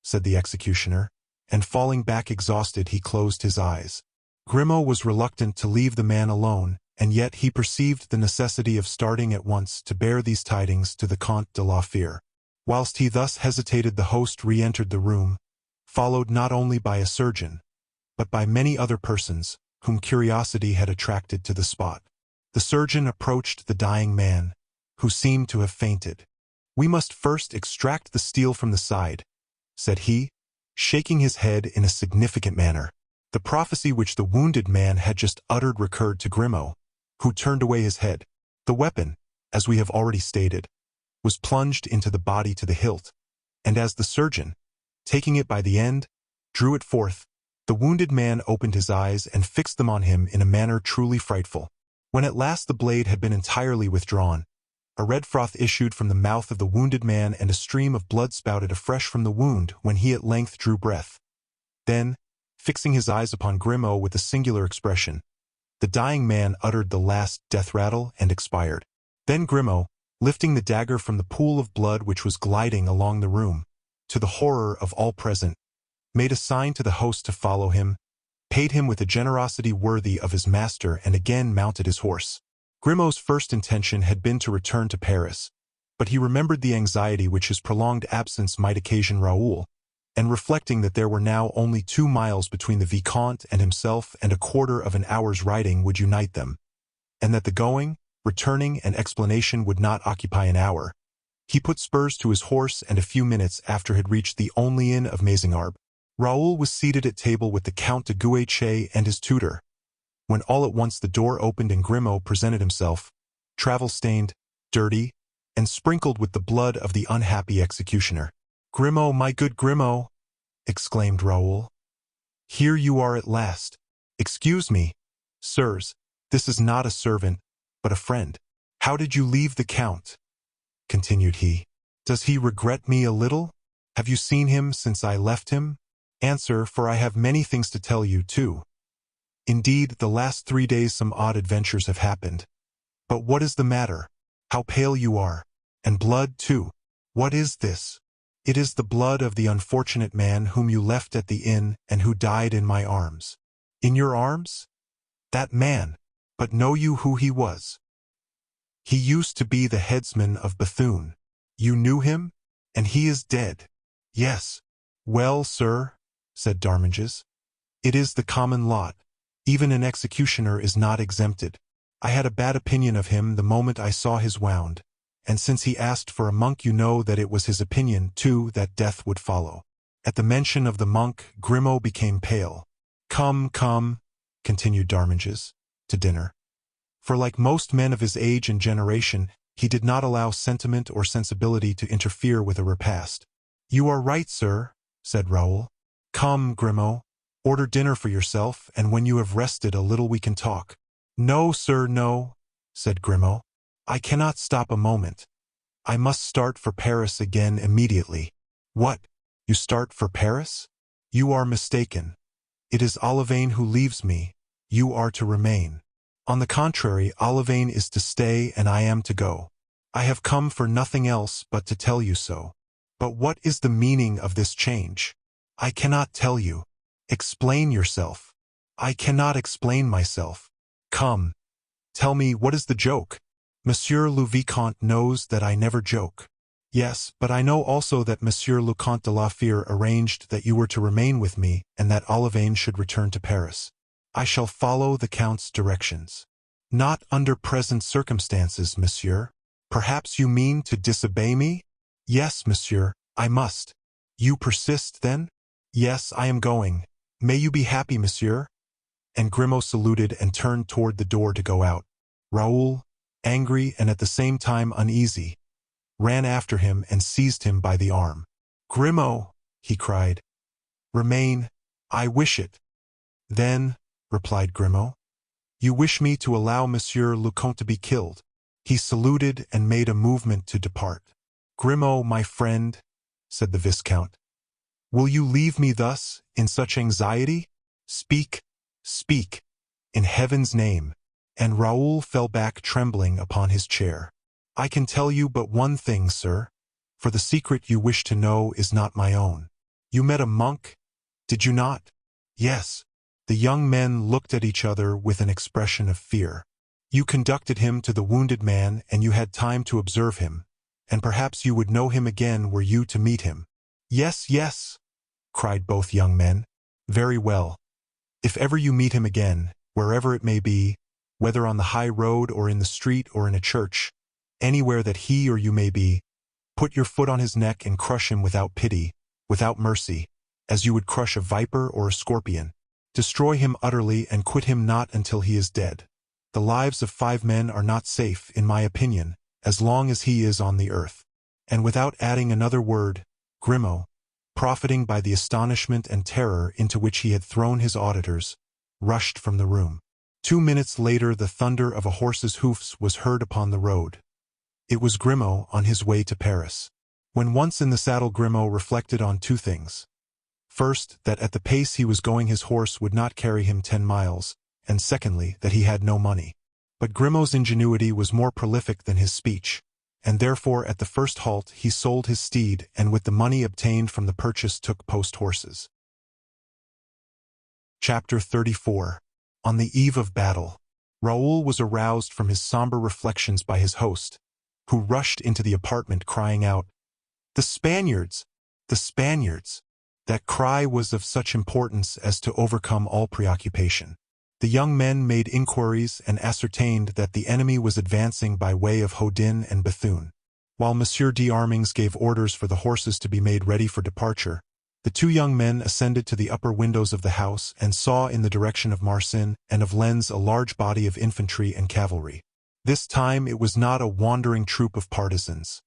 said the executioner, and falling back exhausted he closed his eyes. Grimaud was reluctant to leave the man alone, and yet he perceived the necessity of starting at once to bear these tidings to the Comte de la Fere. Whilst he thus hesitated, the host re-entered the room, followed not only by a surgeon, but by many other persons whom curiosity had attracted to the spot. The surgeon approached the dying man, who seemed to have fainted. "We must first extract the steel from the side," said he, shaking his head in a significant manner. The prophecy which the wounded man had just uttered recurred to Grimaud, who turned away his head. The weapon, as we have already stated, was plunged into the body to the hilt, and as the surgeon, taking it by the end, drew it forth, the wounded man opened his eyes and fixed them on him in a manner truly frightful. When at last the blade had been entirely withdrawn, a red froth issued from the mouth of the wounded man and a stream of blood spouted afresh from the wound when he at length drew breath. Then, fixing his eyes upon Grimaud with a singular expression, the dying man uttered the last death rattle and expired. Then Grimaud, lifting the dagger from the pool of blood which was gliding along the room, to the horror of all present, made a sign to the host to follow him, paid him with a generosity worthy of his master, and again mounted his horse. Grimaud's first intention had been to return to Paris, but he remembered the anxiety which his prolonged absence might occasion Raoul, and reflecting that there were now only 2 miles between the Vicomte and himself and a quarter of an hour's riding would unite them, and that the going, returning, and explanation would not occupy an hour, he put spurs to his horse and a few minutes after had reached the only inn of Mazingarbe. Raoul was seated at table with the Count de Guiche and his tutor, when all at once the door opened and Grimaud presented himself, travel-stained, dirty, and sprinkled with the blood of the unhappy executioner. "Grimaud, my good Grimaud!" exclaimed Raoul. "Here you are at last. Excuse me, sirs, this is not a servant, but a friend. How did you leave the Count?" continued he. "Does he regret me a little? Have you seen him since I left him? Answer, for I have many things to tell you, too. Indeed, the last 3 days some odd adventures have happened. But what is the matter? How pale you are! And blood, too. What is this?" "It is the blood of the unfortunate man whom you left at the inn and who died in my arms." "In your arms? That man! But know you who he was?" "He used to be the headsman of Bethune." "You knew him? And he is dead?" "Yes." "Well, sir," said Darmanges, "it is the common lot. Even an executioner is not exempted. I had a bad opinion of him the moment I saw his wound, and since he asked for a monk, you know that it was his opinion, too, that death would follow." At the mention of the monk, Grimaud became pale. "Come, come," continued Darmanges, to dinner. For like most men of his age and generation, he did not allow sentiment or sensibility to interfere with a repast. "You are right, sir," said Raoul. "Come, Grimaud, order dinner for yourself, and when you have rested a little we can talk." "No, sir, no," said Grimaud. "I cannot stop a moment. I must start for Paris again immediately." "What? You start for Paris? You are mistaken. It is Olivain who leaves me. You are to remain." "On the contrary, Olivain is to stay and I am to go. I have come for nothing else but to tell you so." "But what is the meaning of this change?" "I cannot tell you." "Explain yourself." "I cannot explain myself." "Come, tell me, what is the joke?" "Monsieur le Vicomte knows that I never joke." "Yes, but I know also that Monsieur le Comte de la Fere arranged that you were to remain with me and that Olivain should return to Paris." "I shall follow the Count's directions." "Not under present circumstances, monsieur." "Perhaps you mean to disobey me?" "Yes, monsieur, I must." "You persist, then?" "Yes, I am going. May you be happy, monsieur." And Grimaud saluted and turned toward the door to go out. Raoul, angry and at the same time uneasy, ran after him and seized him by the arm. "Grimaud," he cried, "remain, I wish it." "Then," replied Grimaud, "you wish me to allow Monsieur le Comte to be killed." He saluted and made a movement to depart. "Grimaud, my friend," said the Viscount, "will you leave me thus, in such anxiety? Speak, speak." In heaven's name. And Raoul fell back trembling upon his chair. I can tell you but one thing, sir, for the secret you wish to know is not my own. You met a monk, did you not? Yes. The young men looked at each other with an expression of fear. You conducted him to the wounded man and you had time to observe him, and perhaps you would know him again were you to meet him. Yes, yes, cried both young men. Very well. If ever you meet him again, wherever it may be, whether on the high road or in the street or in a church, anywhere that he or you may be, put your foot on his neck and crush him without pity, without mercy, as you would crush a viper or a scorpion. Destroy him utterly and quit him not until he is dead. The lives of 5 men are not safe, in my opinion, as long as he is on the earth. And without adding another word, Grimaud, profiting by the astonishment and terror into which he had thrown his auditors, rushed from the room. 2 minutes later the thunder of a horse's hoofs was heard upon the road. It was Grimaud on his way to Paris. When once in the saddle Grimaud reflected on 2 things. First, that at the pace he was going his horse would not carry him 10 miles, and secondly, that he had no money. But Grimaud's ingenuity was more prolific than his speech, and therefore at the first halt he sold his steed and with the money obtained from the purchase took post horses. Chapter 34. On the eve of battle, Raoul was aroused from his somber reflections by his host, who rushed into the apartment crying out, "The Spaniards! The Spaniards!" That cry was of such importance as to overcome all preoccupation. The young men made inquiries and ascertained that the enemy was advancing by way of Hodin and Bethune. While Monsieur d'Armings gave orders for the horses to be made ready for departure, the 2 young men ascended to the upper windows of the house and saw in the direction of Marsin and of Lens a large body of infantry and cavalry. This time it was not a wandering troop of partisans.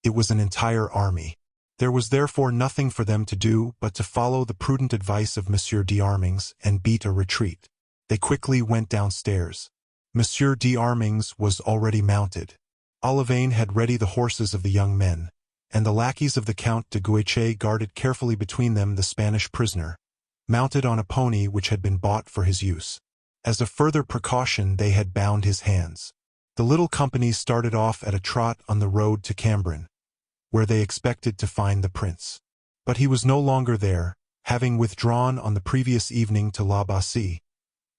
It was an entire army. There was therefore nothing for them to do but to follow the prudent advice of Monsieur d'Armings and beat a retreat. They quickly went downstairs. Monsieur d'Armings was already mounted. Olivain had ready the horses of the young men, and the lackeys of the Count de Guiche guarded carefully between them the Spanish prisoner, mounted on a pony which had been bought for his use. As a further precaution they had bound his hands. The little company started off at a trot on the road to Cambrin, where they expected to find the prince. But he was no longer there, having withdrawn on the previous evening to La Bassée,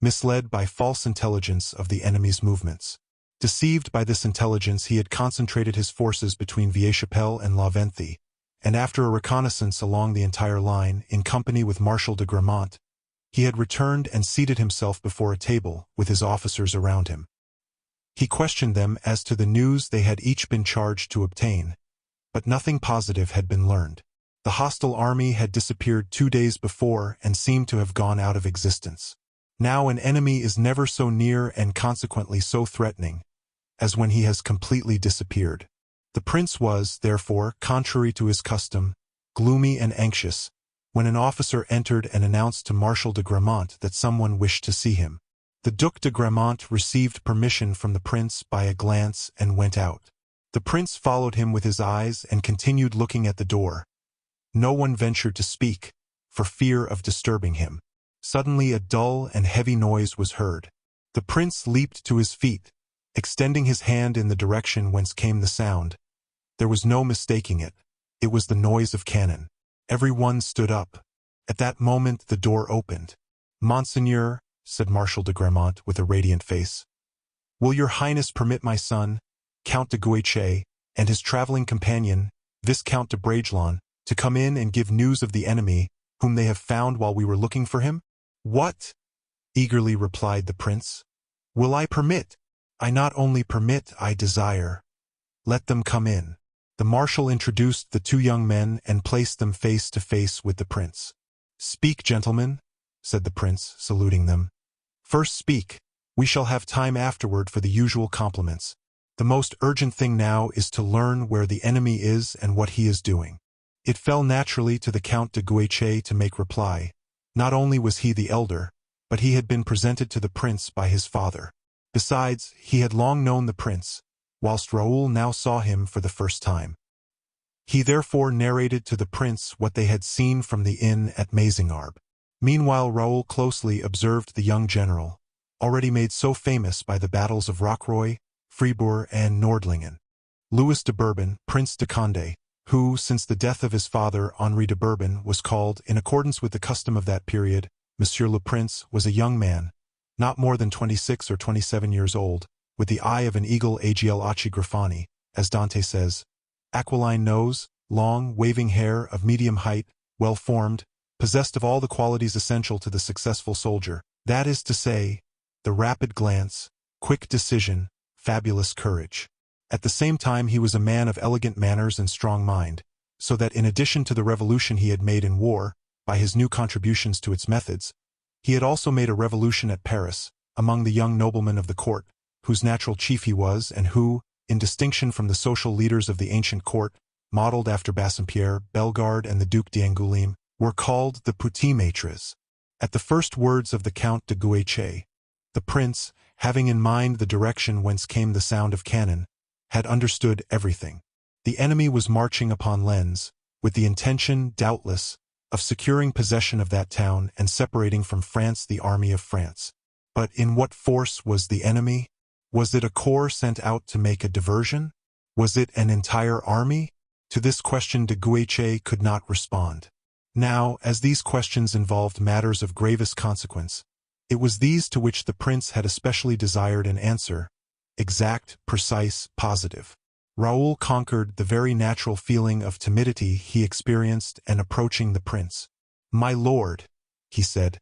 misled by false intelligence of the enemy's movements. Deceived by this intelligence, he had concentrated his forces between Vieille-Chapelle and La Venthie, and after a reconnaissance along the entire line, in company with Marshal de Gramont, he had returned and seated himself before a table with his officers around him. He questioned them as to the news they had each been charged to obtain, but nothing positive had been learned. The hostile army had disappeared 2 days before and seemed to have gone out of existence. Now an enemy is never so near and consequently so threatening as when he has completely disappeared. The prince was, therefore, contrary to his custom, gloomy and anxious, when an officer entered and announced to Marshal de Gramont that someone wished to see him. The Duc de Gramont received permission from the prince by a glance and went out. The prince followed him with his eyes and continued looking at the door. No one ventured to speak, for fear of disturbing him. Suddenly a dull and heavy noise was heard. The prince leaped to his feet, extending his hand in the direction whence came the sound. There was no mistaking it. It was the noise of cannon. Every one stood up. At that moment the door opened. "Monseigneur," said Marshal de Gramont with a radiant face, "will your highness permit my son, Count de Guiche, and his traveling companion, Viscount de Bragelonne, to come in and give news of the enemy, whom they have found while we were looking for him?" "What?" eagerly replied the prince. "Will I permit? I not only permit, I desire. Let them come in." The marshal introduced the 2 young men and placed them face to face with the prince. "Speak, gentlemen," said the prince, saluting them. "First speak. We shall have time afterward for the usual compliments. The most urgent thing now is to learn where the enemy is and what he is doing." It fell naturally to the Count de Guiche to make reply. Not only was he the elder, but he had been presented to the prince by his father. Besides, he had long known the prince, whilst Raoul now saw him for the first time. He therefore narrated to the prince what they had seen from the inn at Mazingarbe. Meanwhile Raoul closely observed the young general, already made so famous by the battles of Rocroi, Fribourg, and Nordlingen. Louis de Bourbon, Prince de Condé, who, since the death of his father Henri de Bourbon, was called, in accordance with the custom of that period, Monsieur le Prince, was a young man, not more than 26 or 27 years old, with the eye of an eagle agil occhi grafani, as Dante says, aquiline nose, long, waving hair, of medium height, well-formed, possessed of all the qualities essential to the successful soldier, that is to say, the rapid glance, quick decision, fabulous courage. At the same time he was a man of elegant manners and strong mind, so that in addition to the revolution he had made in war, by his new contributions to its methods, he had also made a revolution at Paris, among the young noblemen of the court, whose natural chief he was, and who, in distinction from the social leaders of the ancient court, modeled after Bassompierre, Bellegarde, and the Duc d'Angoulême, were called the Petits Maîtres. At the first words of the Count de Guiche, the prince, having in mind the direction whence came the sound of cannon, had understood everything. The enemy was marching upon Lens, with the intention, doubtless, of securing possession of that town and separating from France the army of France. But in what force was the enemy? Was it a corps sent out to make a diversion? Was it an entire army? To this question de Guiche could not respond. Now, as these questions involved matters of gravest consequence, it was these to which the prince had especially desired an answer, exact, precise, positive. Raoul conquered the very natural feeling of timidity he experienced and approaching the prince. "My lord," he said,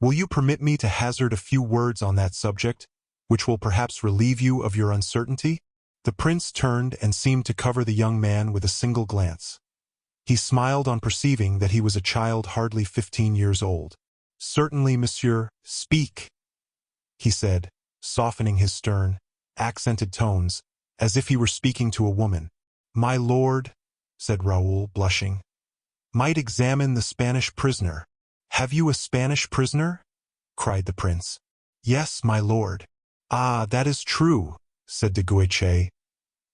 "will you permit me to hazard a few words on that subject, which will perhaps relieve you of your uncertainty?" The prince turned and seemed to cover the young man with a single glance. He smiled on perceiving that he was a child hardly 15 years old. "Certainly, monsieur, speak," he said, softening his stern, accented tones, as if he were speaking to a woman. "My lord," said Raoul, blushing, "might examine the Spanish prisoner." "Have you a Spanish prisoner?" cried the prince. "Yes, my lord." "Ah, that is true," said de Guiche.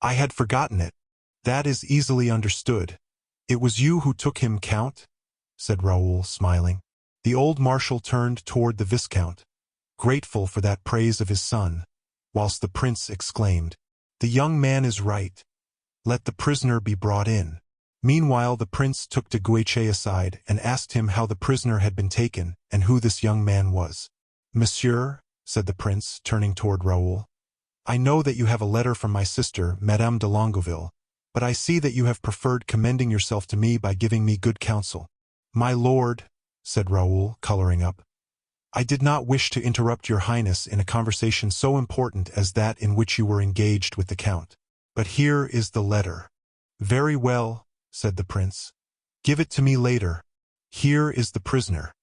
"I had forgotten it." "That is easily understood. It was you who took him, Count?" said Raoul, smiling. The old marshal turned toward the Viscount, grateful for that praise of his son, whilst the prince exclaimed, "The young man is right. Let the prisoner be brought in." Meanwhile the prince took de Guiche aside and asked him how the prisoner had been taken and who this young man was. "Monsieur," said the prince, turning toward Raoul, "I know that you have a letter from my sister, Madame de Longueville, but I see that you have preferred commending yourself to me by giving me good counsel." "My lord," said Raoul, coloring up, "I did not wish to interrupt your highness in a conversation so important as that in which you were engaged with the count. But here is the letter." "Very well," said the prince. "Give it to me later. Here is the prisoner.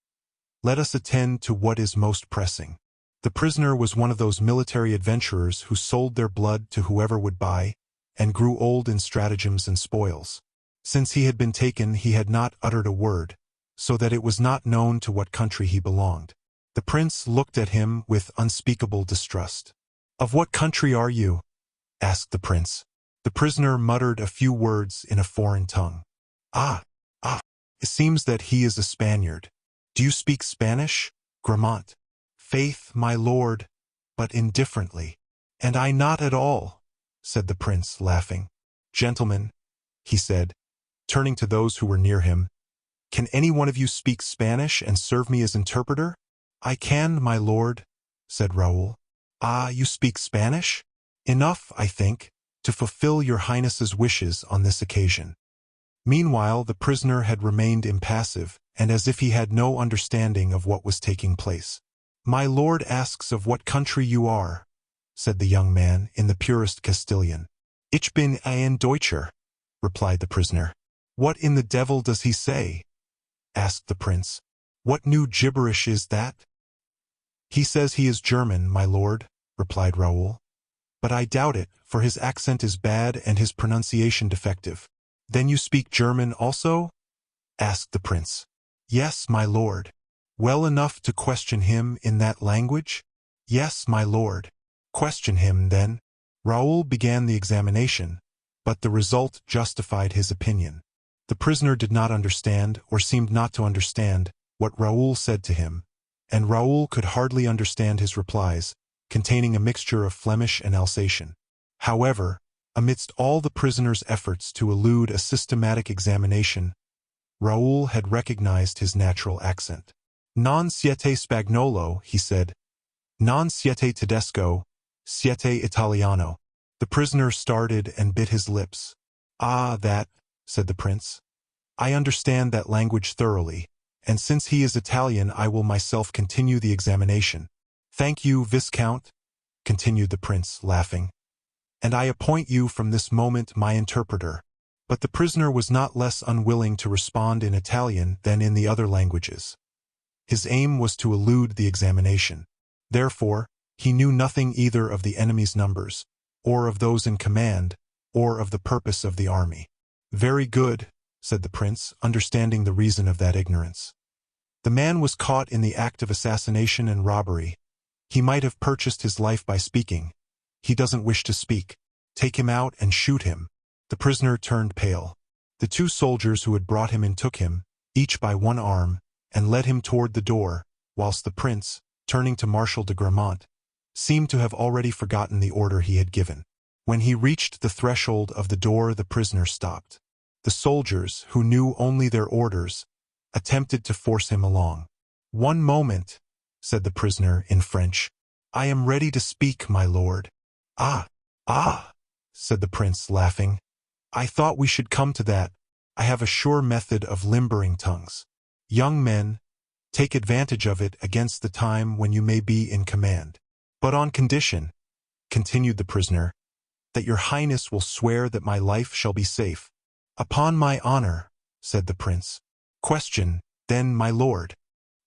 Let us attend to what is most pressing." The prisoner was one of those military adventurers who sold their blood to whoever would buy, and grew old in stratagems and spoils. Since he had been taken he had not uttered a word, so that it was not known to what country he belonged. The prince looked at him with unspeakable distrust. "Of what country are you?" asked the prince. The prisoner muttered a few words in a foreign tongue. Ah, it seems that he is a Spaniard. Do you speak Spanish, Grammont?" "Faith, my lord, but indifferently." "And I not at all," said the prince, laughing. "Gentlemen," he said, turning to those who were near him, "can any one of you speak Spanish and serve me as interpreter?" "I can, my lord," said Raoul. "Ah, you speak Spanish? Enough, I think, to fulfill your highness's wishes on this occasion." Meanwhile the prisoner had remained impassive, and as if he had no understanding of what was taking place. "My lord asks of what country you are," said the young man in the purest Castilian. "Ich bin ein Deutscher," replied the prisoner. "What in the devil does he say?" asked the prince. "What new gibberish is that?" "He says he is German, my lord," replied Raoul. "But I doubt it, for his accent is bad and his pronunciation defective." "Then you speak German also?" asked the prince. "Yes, my lord." "Well enough to question him in that language?" "Yes, my lord." "Question him, then." Raoul began the examination, but the result justified his opinion. The prisoner did not understand, or seemed not to understand, what Raoul said to him, and Raoul could hardly understand his replies, containing a mixture of Flemish and Alsatian. However, amidst all the prisoner's efforts to elude a systematic examination, Raoul had recognized his natural accent. Non siete Spagnolo, he said. Non siete Tedesco, siete Italiano. The prisoner started and bit his lips. Ah, that, said the prince. I understand that language thoroughly, and since he is Italian I will myself continue the examination. Thank you, Viscount, continued the prince, laughing. And I appoint you from this moment my interpreter. But the prisoner was not less unwilling to respond in Italian than in the other languages. His aim was to elude the examination. Therefore, he knew nothing either of the enemy's numbers, or of those in command, or of the purpose of the army. Very good, said the prince, understanding the reason of that ignorance. The man was caught in the act of assassination and robbery. He might have purchased his life by speaking. He doesn't wish to speak. Take him out and shoot him. The prisoner turned pale. The two soldiers who had brought him in took him, each by one arm, and led him toward the door, whilst the prince, turning to Marshal de Gramont, seemed to have already forgotten the order he had given. When he reached the threshold of the door, the prisoner stopped. The soldiers, who knew only their orders, attempted to force him along. "One moment," said the prisoner in French. "I am ready to speak, my lord." Ah, said the prince, laughing. "I thought we should come to that. I have a sure method of limbering tongues. Young men, take advantage of it against the time when you may be in command. But on condition," continued the prisoner, "that your highness will swear that my life shall be safe." "Upon my honor," said the prince. "Question, then, my lord.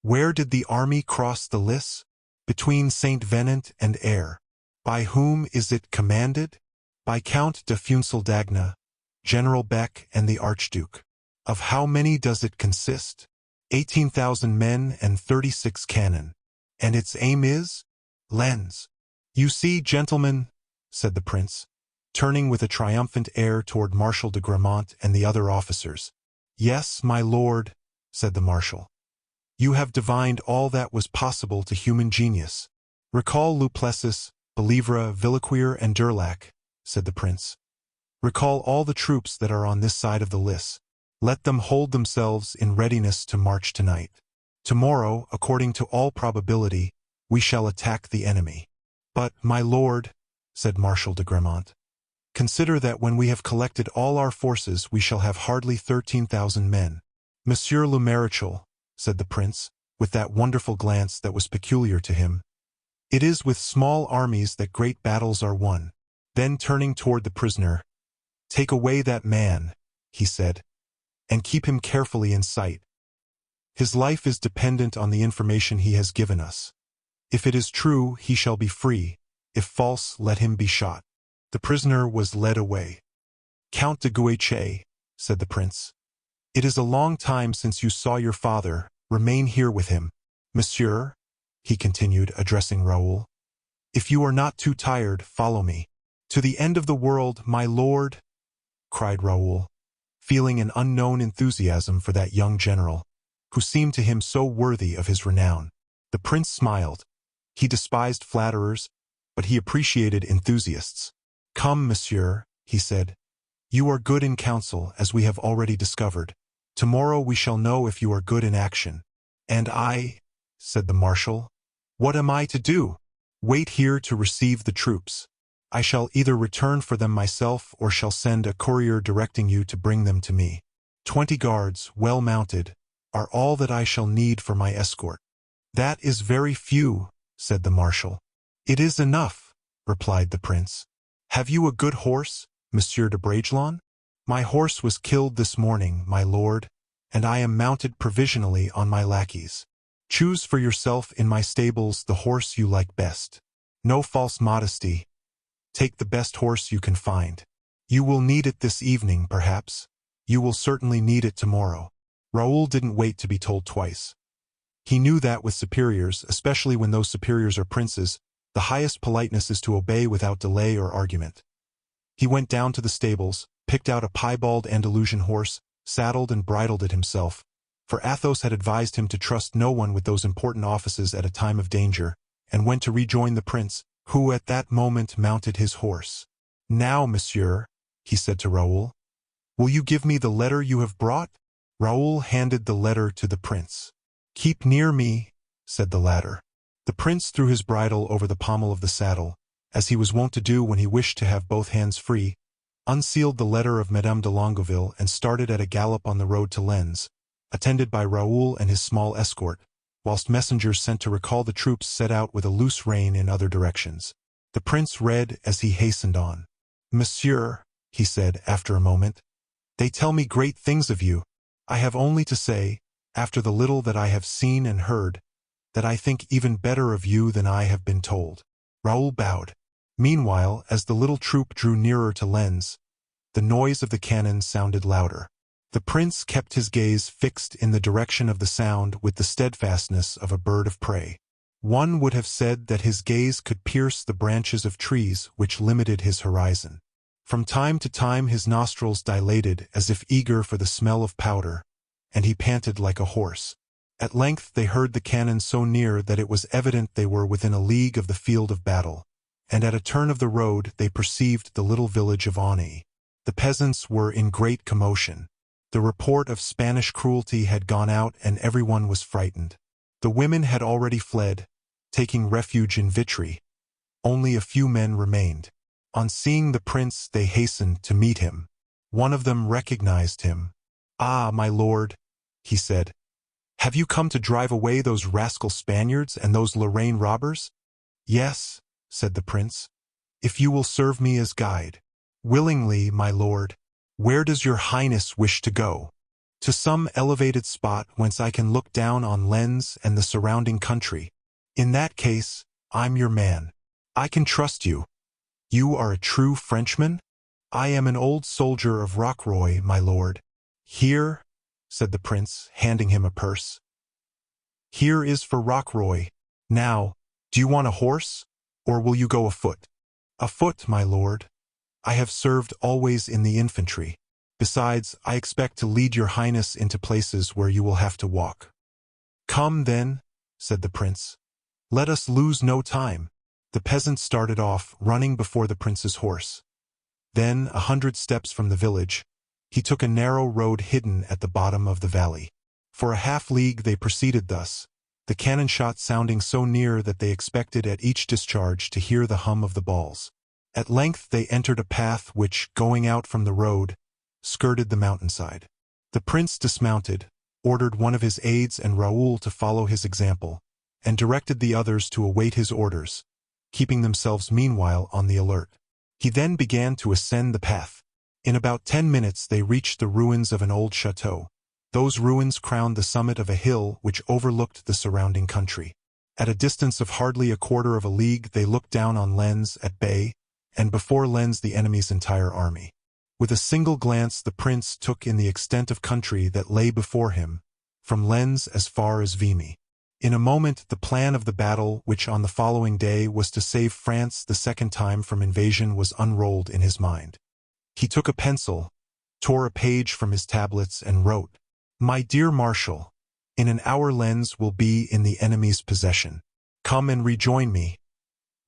Where did the army cross the Lys? Between Saint Venant and Aire. By whom is it commanded? By Count de Fuensaldagne, General Beck, and the Archduke. Of how many does it consist? 18,000 men and 36 cannon. And its aim is? Lens. You see, gentlemen," said the prince, turning with a triumphant air toward Marshal de Gramont and the other officers. "Yes, my lord," said the marshal. "You have divined all that was possible to human genius. Recall Duplessis, Bellievre, Villequier, and Durlac," said the prince. "Recall all the troops that are on this side of the Lys. Let them hold themselves in readiness to march tonight. Tomorrow, according to all probability, we shall attack the enemy." "But, my lord," said Marshal de Gramont, "consider that when we have collected all our forces we shall have hardly 13,000 men." "Monsieur le Maréchal," said the prince, with that wonderful glance that was peculiar to him, "it is with small armies that great battles are won." Then turning toward the prisoner, "Take away that man," he said, "and keep him carefully in sight. His life is dependent on the information he has given us. If it is true, he shall be free. If false, let him be shot." The prisoner was led away. "Count de Guiche," said the prince, "it is a long time since you saw your father. Remain here with him. Monsieur," he continued, addressing Raoul, "if you are not too tired, follow me." "To the end of the world, my lord," cried Raoul, feeling an unknown enthusiasm for that young general, who seemed to him so worthy of his renown. The prince smiled. He despised flatterers, but he appreciated enthusiasts. "Come, monsieur," he said. "You are good in counsel, as we have already discovered. Tomorrow we shall know if you are good in action." "And I," said the marshal, "what am I to do?" "Wait here to receive the troops. I shall either return for them myself or shall send a courier directing you to bring them to me. 20 guards, well mounted, are all that I shall need for my escort." "That is very few," said the marshal. "It is enough," replied the prince. "Have you a good horse, Monsieur de Bragelonne?" "My horse was killed this morning, my lord, and I am mounted provisionally on my lackeys. Choose for yourself in my stables the horse you like best. No false modesty. Take the best horse you can find. You will need it this evening, perhaps. You will certainly need it tomorrow." Raoul didn't wait to be told twice. He knew that with superiors, especially when those superiors are princes, the highest politeness is to obey without delay or argument. He went down to the stables, picked out a piebald Andalusian horse, saddled and bridled it himself, for Athos had advised him to trust no one with those important offices at a time of danger, and went to rejoin the prince, who at that moment mounted his horse. "Now, monsieur," he said to Raoul, "will you give me the letter you have brought?" Raoul handed the letter to the prince. "Keep near me," said the latter. The prince threw his bridle over the pommel of the saddle, as he was wont to do when he wished to have both hands free, unsealed the letter of Madame de Longueville and started at a gallop on the road to Lens, attended by Raoul and his small escort, whilst messengers sent to recall the troops set out with a loose rein in other directions. The prince read as he hastened on. "Monsieur," he said after a moment, "they tell me great things of you. I have only to say, after the little that I have seen and heard, that I think even better of you than I have been told." Raoul bowed. Meanwhile, as the little troop drew nearer to Lens, the noise of the cannon sounded louder. The prince kept his gaze fixed in the direction of the sound with the steadfastness of a bird of prey. One would have said that his gaze could pierce the branches of trees which limited his horizon. From time to time his nostrils dilated as if eager for the smell of powder, and he panted like a horse. At length they heard the cannon so near that it was evident they were within a league of the field of battle, and at a turn of the road they perceived the little village of Auny. The peasants were in great commotion. The report of Spanish cruelty had gone out and everyone was frightened. The women had already fled, taking refuge in Vitry. Only a few men remained. On seeing the prince they hastened to meet him. One of them recognized him. "Ah, my lord," he said, "have you come to drive away those rascal Spaniards and those Lorraine robbers?" "Yes," said the prince, "if you will serve me as guide." "Willingly, my lord." "Where does your highness wish to go?" "To some elevated spot whence I can look down on Lens and the surrounding country." "In that case, I'm your man. I can trust you." "You are a true Frenchman?" "I am an old soldier of Rocroi, my lord." "Here," said the prince, handing him a purse. "Here is for Rocroi. Now, do you want a horse, or will you go afoot?" "Afoot, my lord. I have served always in the infantry. Besides, I expect to lead your highness into places where you will have to walk." "Come, then," said the prince. "Let us lose no time." The peasant started off, running before the prince's horse. Then, 100 steps from the village, he took a narrow road hidden at the bottom of the valley. For a half-league they proceeded thus, the cannon shot sounding so near that they expected at each discharge to hear the hum of the balls. At length they entered a path which, going out from the road, skirted the mountainside. The prince dismounted, ordered one of his aides and Raoul to follow his example, and directed the others to await his orders, keeping themselves meanwhile on the alert. He then began to ascend the path. In about 10 minutes they reached the ruins of an old chateau. Those ruins crowned the summit of a hill which overlooked the surrounding country. At a distance of hardly a quarter of a league they looked down on Lens at bay, and before Lens the enemy's entire army. With a single glance the prince took in the extent of country that lay before him, from Lens as far as Vimy. In a moment the plan of the battle, which on the following day was to save France the second time from invasion, was unrolled in his mind. He took a pencil, tore a page from his tablets, and wrote, "My dear Marshal, in an hour Lens will be in the enemy's possession. Come and rejoin me.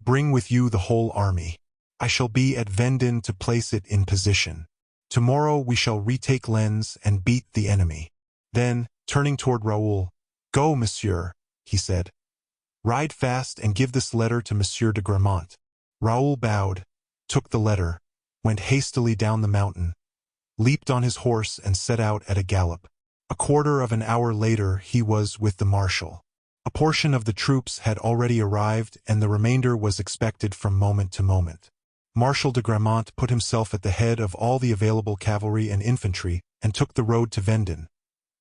Bring with you the whole army. I shall be at Vendin to place it in position. Tomorrow we shall retake Lens and beat the enemy." Then, turning toward Raoul, "Go, monsieur," he said. "Ride fast and give this letter to Monsieur de Gramont." Raoul bowed, took the letter, went hastily down the mountain, leaped on his horse and set out at a gallop. A quarter of an hour later he was with the marshal. A portion of the troops had already arrived and the remainder was expected from moment to moment. Marshal de Gramont put himself at the head of all the available cavalry and infantry and took the road to Vendin,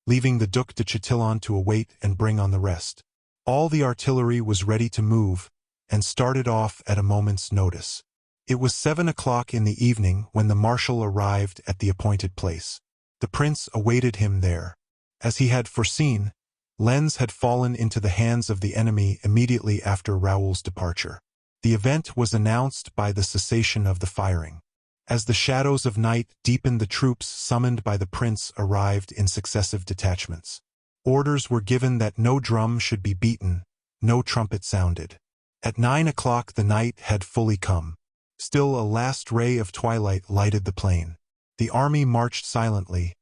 leaving the Duc de Chatillon to await and bring on the rest. All the artillery was ready to move, and started off at a moment's notice. It was 7 o'clock in the evening when the marshal arrived at the appointed place. The prince awaited him there. As he had foreseen, Lens had fallen into the hands of the enemy immediately after Raoul's departure. The event was announced by the cessation of the firing. As the shadows of night deepened, the troops summoned by the prince arrived in successive detachments. Orders were given that no drum should be beaten, no trumpet sounded. At 9 o'clock the night had fully come. Still a last ray of twilight lighted the plain. The army marched silently,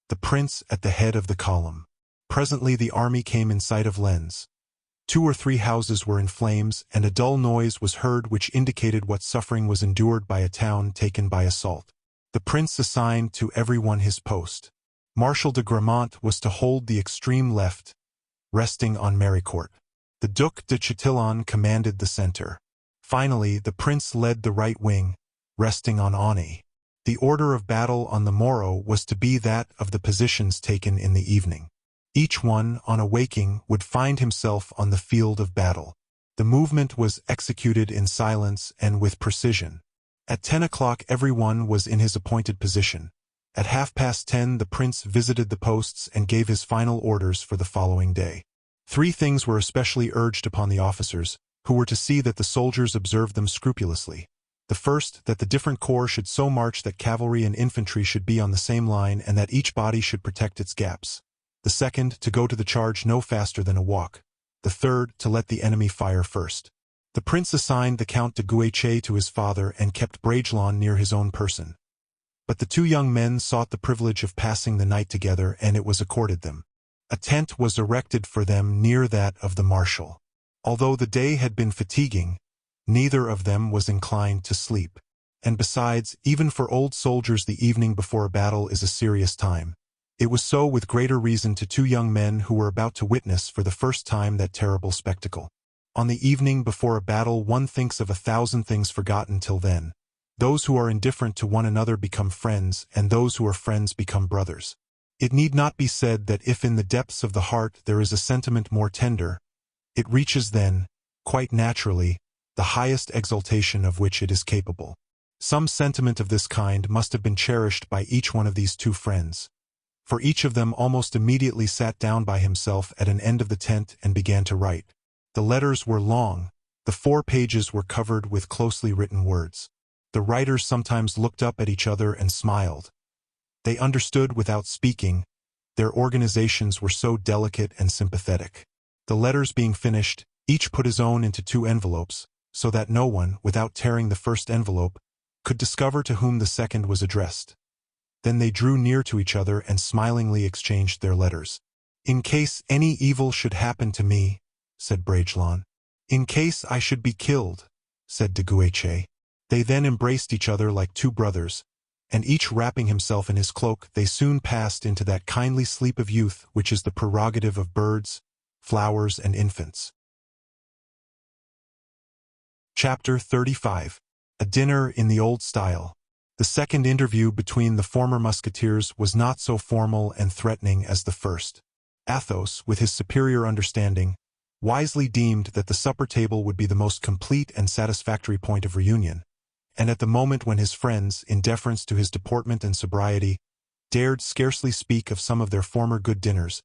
the prince at the head of the column. Presently the army came in sight of Lens. 2 or 3 houses were in flames, and a dull noise was heard which indicated what suffering was endured by a town taken by assault. The prince assigned to everyone his post. Marshal de Gramont was to hold the extreme left, resting on Maricourt. The Duc de Chatillon commanded the center. Finally, the prince led the right wing, resting on Auny. The order of battle on the morrow was to be that of the positions taken in the evening. Each one, on awaking, would find himself on the field of battle. The movement was executed in silence and with precision. At 10 o'clock everyone was in his appointed position. At 10:30 the prince visited the posts and gave his final orders for the following day. 3 things were especially urged upon the officers, who were to see that the soldiers observed them scrupulously. The first, that the different corps should so march that cavalry and infantry should be on the same line and that each body should protect its gaps. The second, to go to the charge no faster than a walk. The third, to let the enemy fire first. The prince assigned the Count de Guéchet to his father and kept Bragelonne near his own person. But the 2 young men sought the privilege of passing the night together, and it was accorded them. A tent was erected for them near that of the marshal. Although the day had been fatiguing, neither of them was inclined to sleep. And besides, even for old soldiers the evening before a battle is a serious time. It was so with greater reason to 2 young men who were about to witness for the first time that terrible spectacle. On the evening before a battle one thinks of 1,000 things forgotten till then. Those who are indifferent to one another become friends, and those who are friends become brothers. It need not be said that if in the depths of the heart there is a sentiment more tender, it reaches then, quite naturally, the highest exaltation of which it is capable. Some sentiment of this kind must have been cherished by each one of these 2 friends. For each of them almost immediately sat down by himself at an end of the tent and began to write. The letters were long, the 4 pages were covered with closely written words. The writers sometimes looked up at each other and smiled. They understood without speaking, their organizations were so delicate and sympathetic. The letters being finished, each put his own into 2 envelopes, so that no one, without tearing the first envelope, could discover to whom the second was addressed. Then they drew near to each other and smilingly exchanged their letters. "In case any evil should happen to me," said Bragelonne. "In case I should be killed," said de Guéchet. They then embraced each other like 2 brothers, and each wrapping himself in his cloak, they soon passed into that kindly sleep of youth which is the prerogative of birds, flowers, and infants. Chapter 35. A dinner in the old style. The second interview between the former musketeers was not so formal and threatening as the first. Athos, with his superior understanding, wisely deemed that the supper table would be the most complete and satisfactory point of reunion, and at the moment when his friends, in deference to his deportment and sobriety, dared scarcely speak of some of their former good dinners,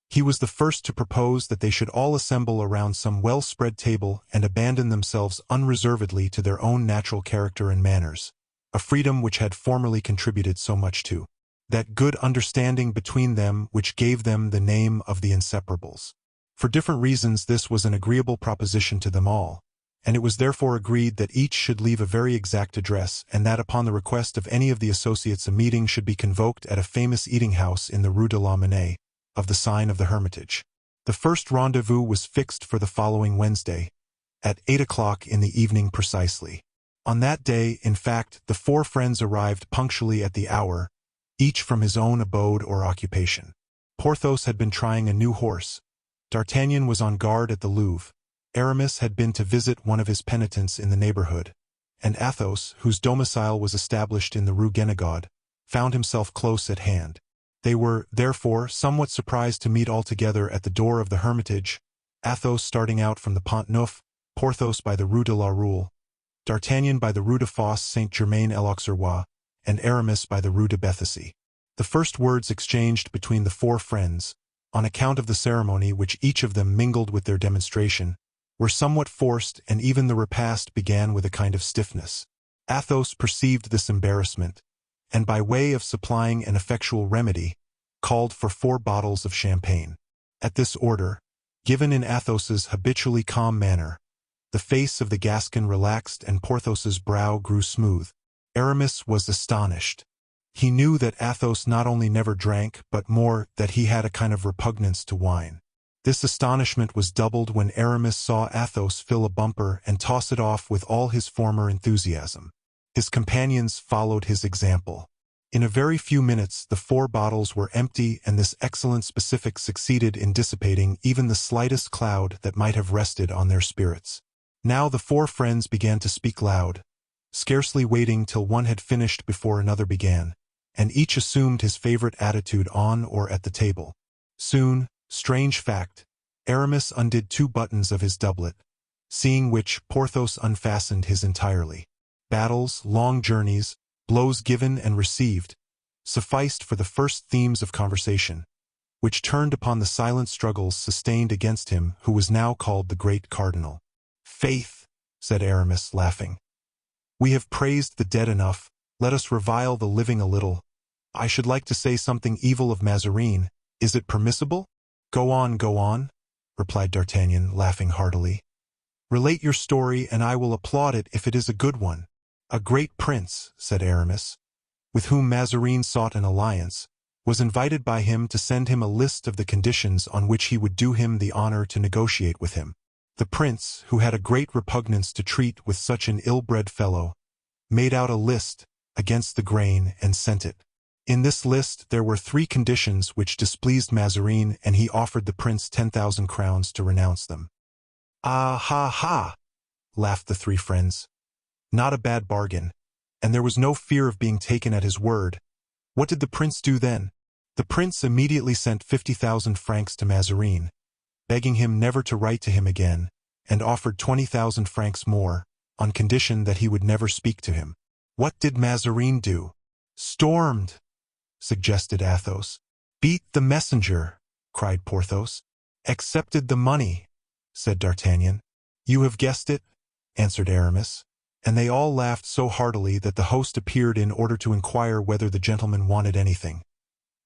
he was the first to propose that they should all assemble around some well-spread table and abandon themselves unreservedly to their own natural character and manners, a freedom which had formerly contributed so much to that good understanding between them which gave them the name of the Inseparables. For different reasons this was an agreeable proposition to them all, and it was therefore agreed that each should leave a very exact address, and that upon the request of any of the associates a meeting should be convoked at a famous eating-house in the Rue de la Monnaie, of the sign of the Hermitage. The first rendezvous was fixed for the following Wednesday, at 8 o'clock in the evening precisely. On that day, in fact, the 4 friends arrived punctually at the hour, each from his own abode or occupation. Porthos had been trying a new horse. D'Artagnan was on guard at the Louvre. Aramis had been to visit one of his penitents in the neighborhood, and Athos, whose domicile was established in the Rue Guénégaud, found himself close at hand. They were, therefore, somewhat surprised to meet all together at the door of the Hermitage, Athos starting out from the Pont Neuf, Porthos by the Rue de la Roule, D'Artagnan by the Rue de Fosse Saint-Germain-l'Auxerrois, and Aramis by the Rue de Béthesy. The first words exchanged between the 4 friends, on account of the ceremony which each of them mingled with their demonstration, were somewhat forced, and even the repast began with a kind of stiffness. Athos perceived this embarrassment, and by way of supplying an effectual remedy, called for 4 bottles of champagne. At this order, given in Athos's habitually calm manner, the face of the Gascon relaxed and Porthos's brow grew smooth. Aramis was astonished. He knew that Athos not only never drank, but more, that he had a kind of repugnance to wine. This astonishment was doubled when Aramis saw Athos fill a bumper and toss it off with all his former enthusiasm. His companions followed his example. In a very few minutes the 4 bottles were empty, and this excellent specific succeeded in dissipating even the slightest cloud that might have rested on their spirits. Now the 4 friends began to speak loud, scarcely waiting till one had finished before another began, and each assumed his favorite attitude on or at the table. Soon, strange fact, Aramis undid 2 buttons of his doublet, seeing which Porthos unfastened his entirely. Battles, long journeys, blows given and received, sufficed for the first themes of conversation, which turned upon the silent struggles sustained against him who was now called the great cardinal. "Faith," said Aramis, laughing, "we have praised the dead enough, let us revile the living a little. I should like to say something evil of Mazarin. Is it permissible?" Go on," replied D'Artagnan, laughing heartily. "Relate your story, and I will applaud it if it is a good one." "A great prince," said Aramis, "with whom Mazarin sought an alliance, was invited by him to send him a list of the conditions on which he would do him the honor to negotiate with him. The prince, who had a great repugnance to treat with such an ill-bred fellow, made out a list, against the grain, and sent it. In this list there were 3 conditions which displeased Mazarin, and he offered the prince 10,000 crowns to renounce them." "Ah, ha, ha!" laughed the 3 friends. "Not a bad bargain, and there was no fear of being taken at his word. What did the prince do then?" "The prince immediately sent 50,000 francs to Mazarin, begging him never to write to him again, and offered 20,000 francs more, on condition that he would never speak to him." "What did Mazarin do?" "Stormed," suggested Athos. "Beat the messenger," cried Porthos. "Accepted the money," said D'Artagnan. "You have guessed it," answered Aramis, and they all laughed so heartily that the host appeared in order to inquire whether the gentlemen wanted anything.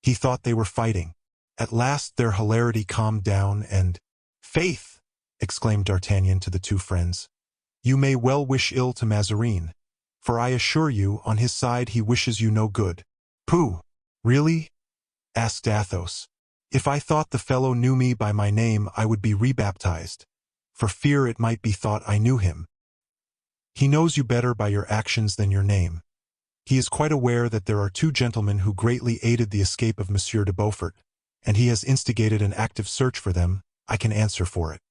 He thought they were fighting. At last their hilarity calmed down, and "Faith!" exclaimed D'Artagnan to the 2 friends, "you may well wish ill to Mazarin, for I assure you, on his side he wishes you no good." "Pooh! Really?" asked Athos. "If I thought the fellow knew me by my name I would be rebaptized, for fear it might be thought I knew him. He knows you better by your actions than your name. He is quite aware that there are 2 gentlemen who greatly aided the escape of Monsieur de Beaufort, and he has instigated an active search for them, I can answer for it."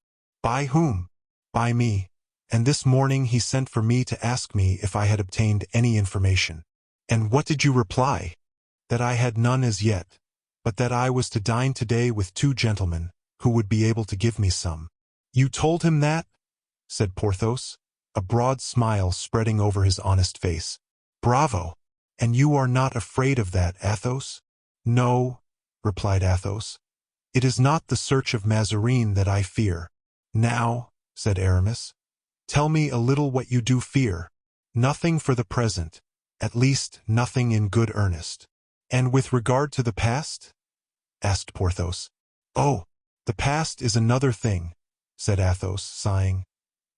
"By whom?" "By me, and this morning he sent for me to ask me if I had obtained any information." "And what did you reply?" "That I had none as yet, but that I was to dine today with 2 gentlemen, who would be able to give me some." "You told him that?" said Porthos, a broad smile spreading over his honest face. "Bravo! And you are not afraid of that, Athos?" "No," replied Athos. "It is not the search of Mazarin that I fear." "Now," said Aramis, "tell me a little what you do fear." "Nothing for the present, at least nothing in good earnest." "And with regard to the past?" asked Porthos. "Oh, the past is another thing," said Athos, sighing.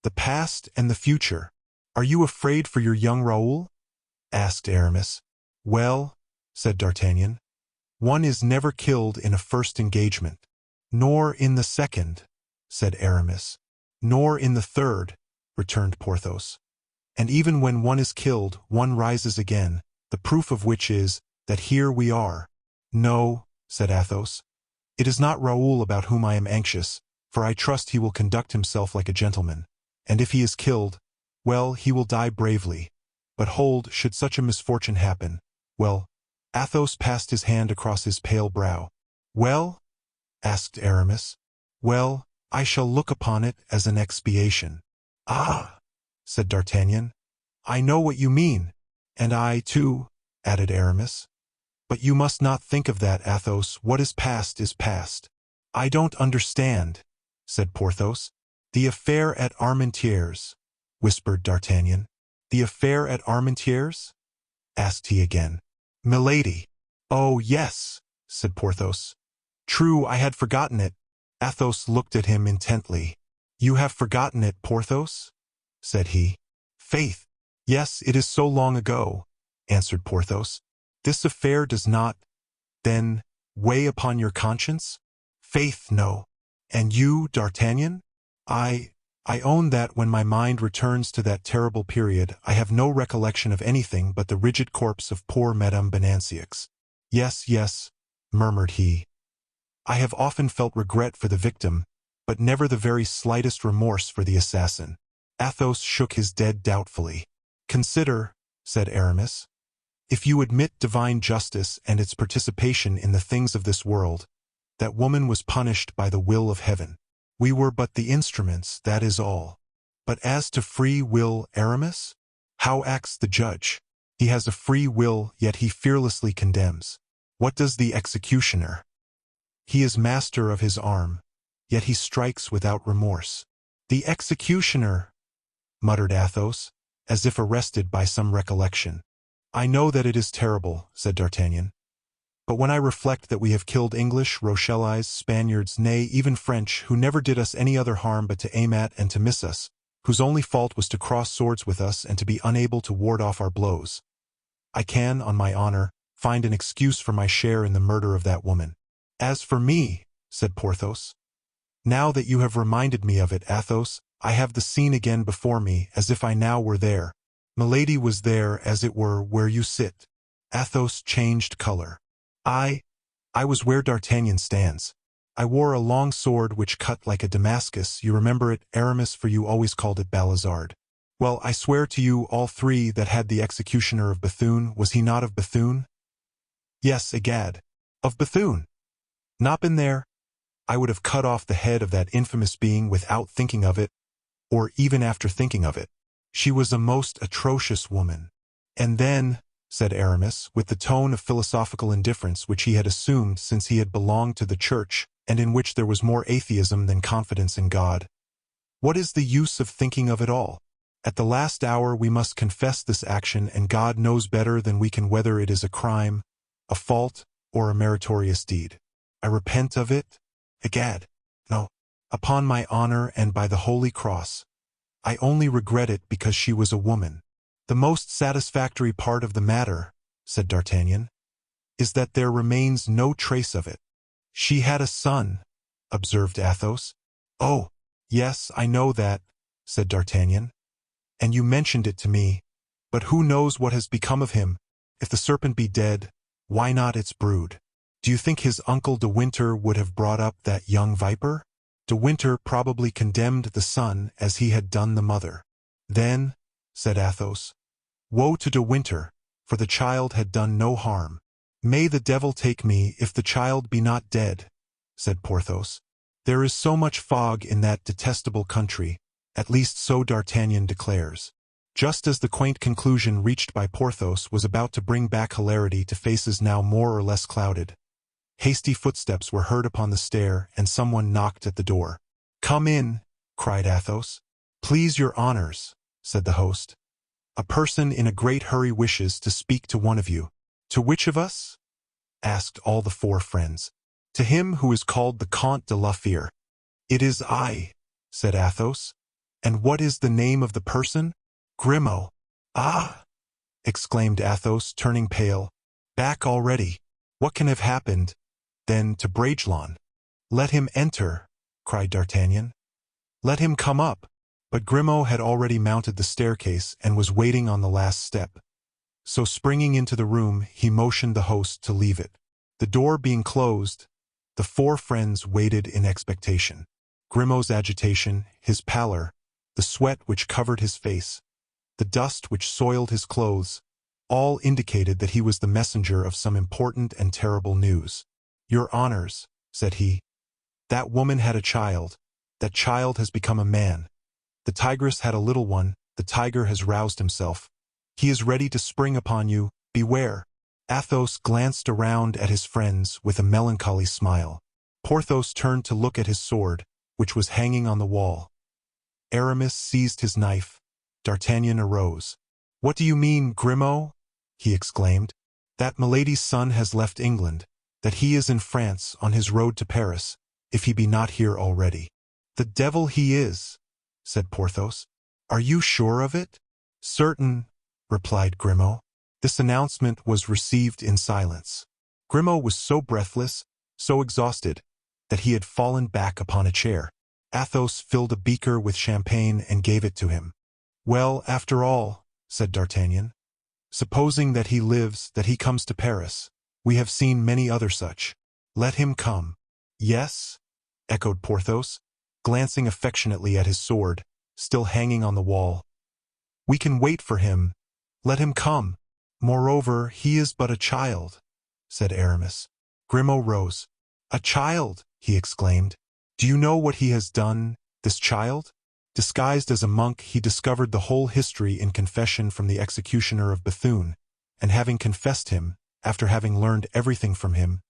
"The past and the future. Are you afraid for your young Raoul?" asked Aramis. "Well," said D'Artagnan, "one is never killed in a first engagement." "Nor in the second," said Aramis. "Nor in the third," returned Porthos. "And even when one is killed, one rises again, the proof of which is, that here we are." "No," said Athos, "it is not Raoul about whom I am anxious, for I trust he will conduct himself like a gentleman, and if he is killed, well, he will die bravely. But hold, should such a misfortune happen, well—" Athos passed his hand across his pale brow. "Well?" asked Aramis. "Well, I shall look upon it as an expiation." "Ah!" said D'Artagnan, "I know what you mean." "And I, too," added Aramis. "But you must not think of that, Athos. What is past is past." "I don't understand," said Porthos. "The affair at Armentières," whispered D'Artagnan. "The affair at Armentières?" asked he again. "Milady." "Oh, yes," said Porthos. "True, I had forgotten it. Athos looked at him intently. "You have forgotten it, Porthos?" said he. "Faith, yes, it is so long ago," answered Porthos. "This affair does not, then, weigh upon your conscience?" "Faith, no." "And you, D'Artagnan?" I own that when my mind returns to that terrible period, I have no recollection of anything but the rigid corpse of poor Madame Bonancieux. "Yes, yes," murmured he. "I have often felt regret for the victim, but never the very slightest remorse for the assassin." Athos shook his head doubtfully. "Consider," said Aramis. "If you admit divine justice and its participation in the things of this world, that woman was punished by the will of heaven. We were but the instruments, that is all. But as to free will, Aramis? How acts the judge? He has a free will, yet he fearlessly condemns. What does the executioner? He is master of his arm, yet he strikes without remorse." "The executioner," muttered Athos, as if arrested by some recollection. "I know that it is terrible," said D'Artagnan. "But when I reflect that we have killed English, Rochellais, Spaniards, nay, even French, who never did us any other harm but to aim at and to miss us, whose only fault was to cross swords with us and to be unable to ward off our blows, I can, on my honor, find an excuse for my share in the murder of that woman." "As for me," said Porthos, "now that you have reminded me of it, Athos, I have the scene again before me, as if I now were there. Milady was there, as it were, where you sit." Athos changed color. I was where D'Artagnan stands. I wore a long sword which cut like a Damascus, you remember it, Aramis, for you always called it Balizard. Well, I swear to you all three that had the executioner of Bethune, was he not of Bethune? Yes, egad, of Bethune. Not been there, I would have cut off the head of that infamous being without thinking of it, or even after thinking of it. She was a most atrocious woman. "And then," said Aramis, with the tone of philosophical indifference which he had assumed since he had belonged to the Church, and in which there was more atheism than confidence in God, "what is the use of thinking of it all? At the last hour we must confess this action, and God knows better than we can whether it is a crime, a fault, or a meritorious deed. I repent of it? Egad, no. Upon my honor and by the Holy Cross, I only regret it because she was a woman." "The most satisfactory part of the matter," said D'Artagnan, "is that there remains no trace of it." "She had a son," observed Athos. "Oh, yes, I know that," said D'Artagnan, "and you mentioned it to me. But who knows what has become of him? If the serpent be dead, why not its brood? Do you think his uncle De Winter would have brought up that young viper? De Winter probably condemned the son as he had done the mother." "Then," said Athos, "woe to De Winter, for the child had done no harm." "May the devil take me if the child be not dead," said Porthos. "There is so much fog in that detestable country, at least so D'Artagnan declares." Just as the quaint conclusion reached by Porthos was about to bring back hilarity to faces now more or less clouded, hasty footsteps were heard upon the stair, and someone knocked at the door. "Come in," cried Athos. "Please your honors," said the host. "A person in a great hurry wishes to speak to one of you." "To which of us?" asked all the four friends. "To him who is called the Comte de la Fere." "It is I," said Athos. "And what is the name of the person?" "Grimaud." "Ah!" exclaimed Athos, turning pale. "Back already? What can have happened, then, to Bragelonne?" "Let him enter," cried D'Artagnan. "Let him come up." But Grimaud had already mounted the staircase and was waiting on the last step. So springing into the room, he motioned the host to leave it. The door being closed, the four friends waited in expectation. Grimaud's agitation, his pallor, the sweat which covered his face, the dust which soiled his clothes, all indicated that he was the messenger of some important and terrible news. "Your honors," said he, "that woman had a child. That child has become a man. The tigress had a little one. The tiger has roused himself. He is ready to spring upon you. Beware." Athos glanced around at his friends with a melancholy smile. Porthos turned to look at his sword, which was hanging on the wall. Aramis seized his knife. D'Artagnan arose. "What do you mean, Grimaud?" he exclaimed. "That Milady's son has left England, that he is in France on his road to Paris, if he be not here already." "The devil he is," said Porthos. "Are you sure of it?" "Certain," replied Grimaud. This announcement was received in silence. Grimaud was so breathless, so exhausted, that he had fallen back upon a chair. Athos filled a beaker with champagne and gave it to him. "Well, after all," said D'Artagnan, "supposing that he lives, that he comes to Paris. We have seen many other such. Let him come." "Yes?" echoed Porthos, glancing affectionately at his sword, still hanging on the wall. "We can wait for him. Let him come. Moreover, he is but a child," said Aramis. Grimaud rose. "A child!" he exclaimed. "Do you know what he has done, this child? Disguised as a monk, he discovered the whole history in confession from the executioner of Bethune, and having confessed him, after having learned everything from him,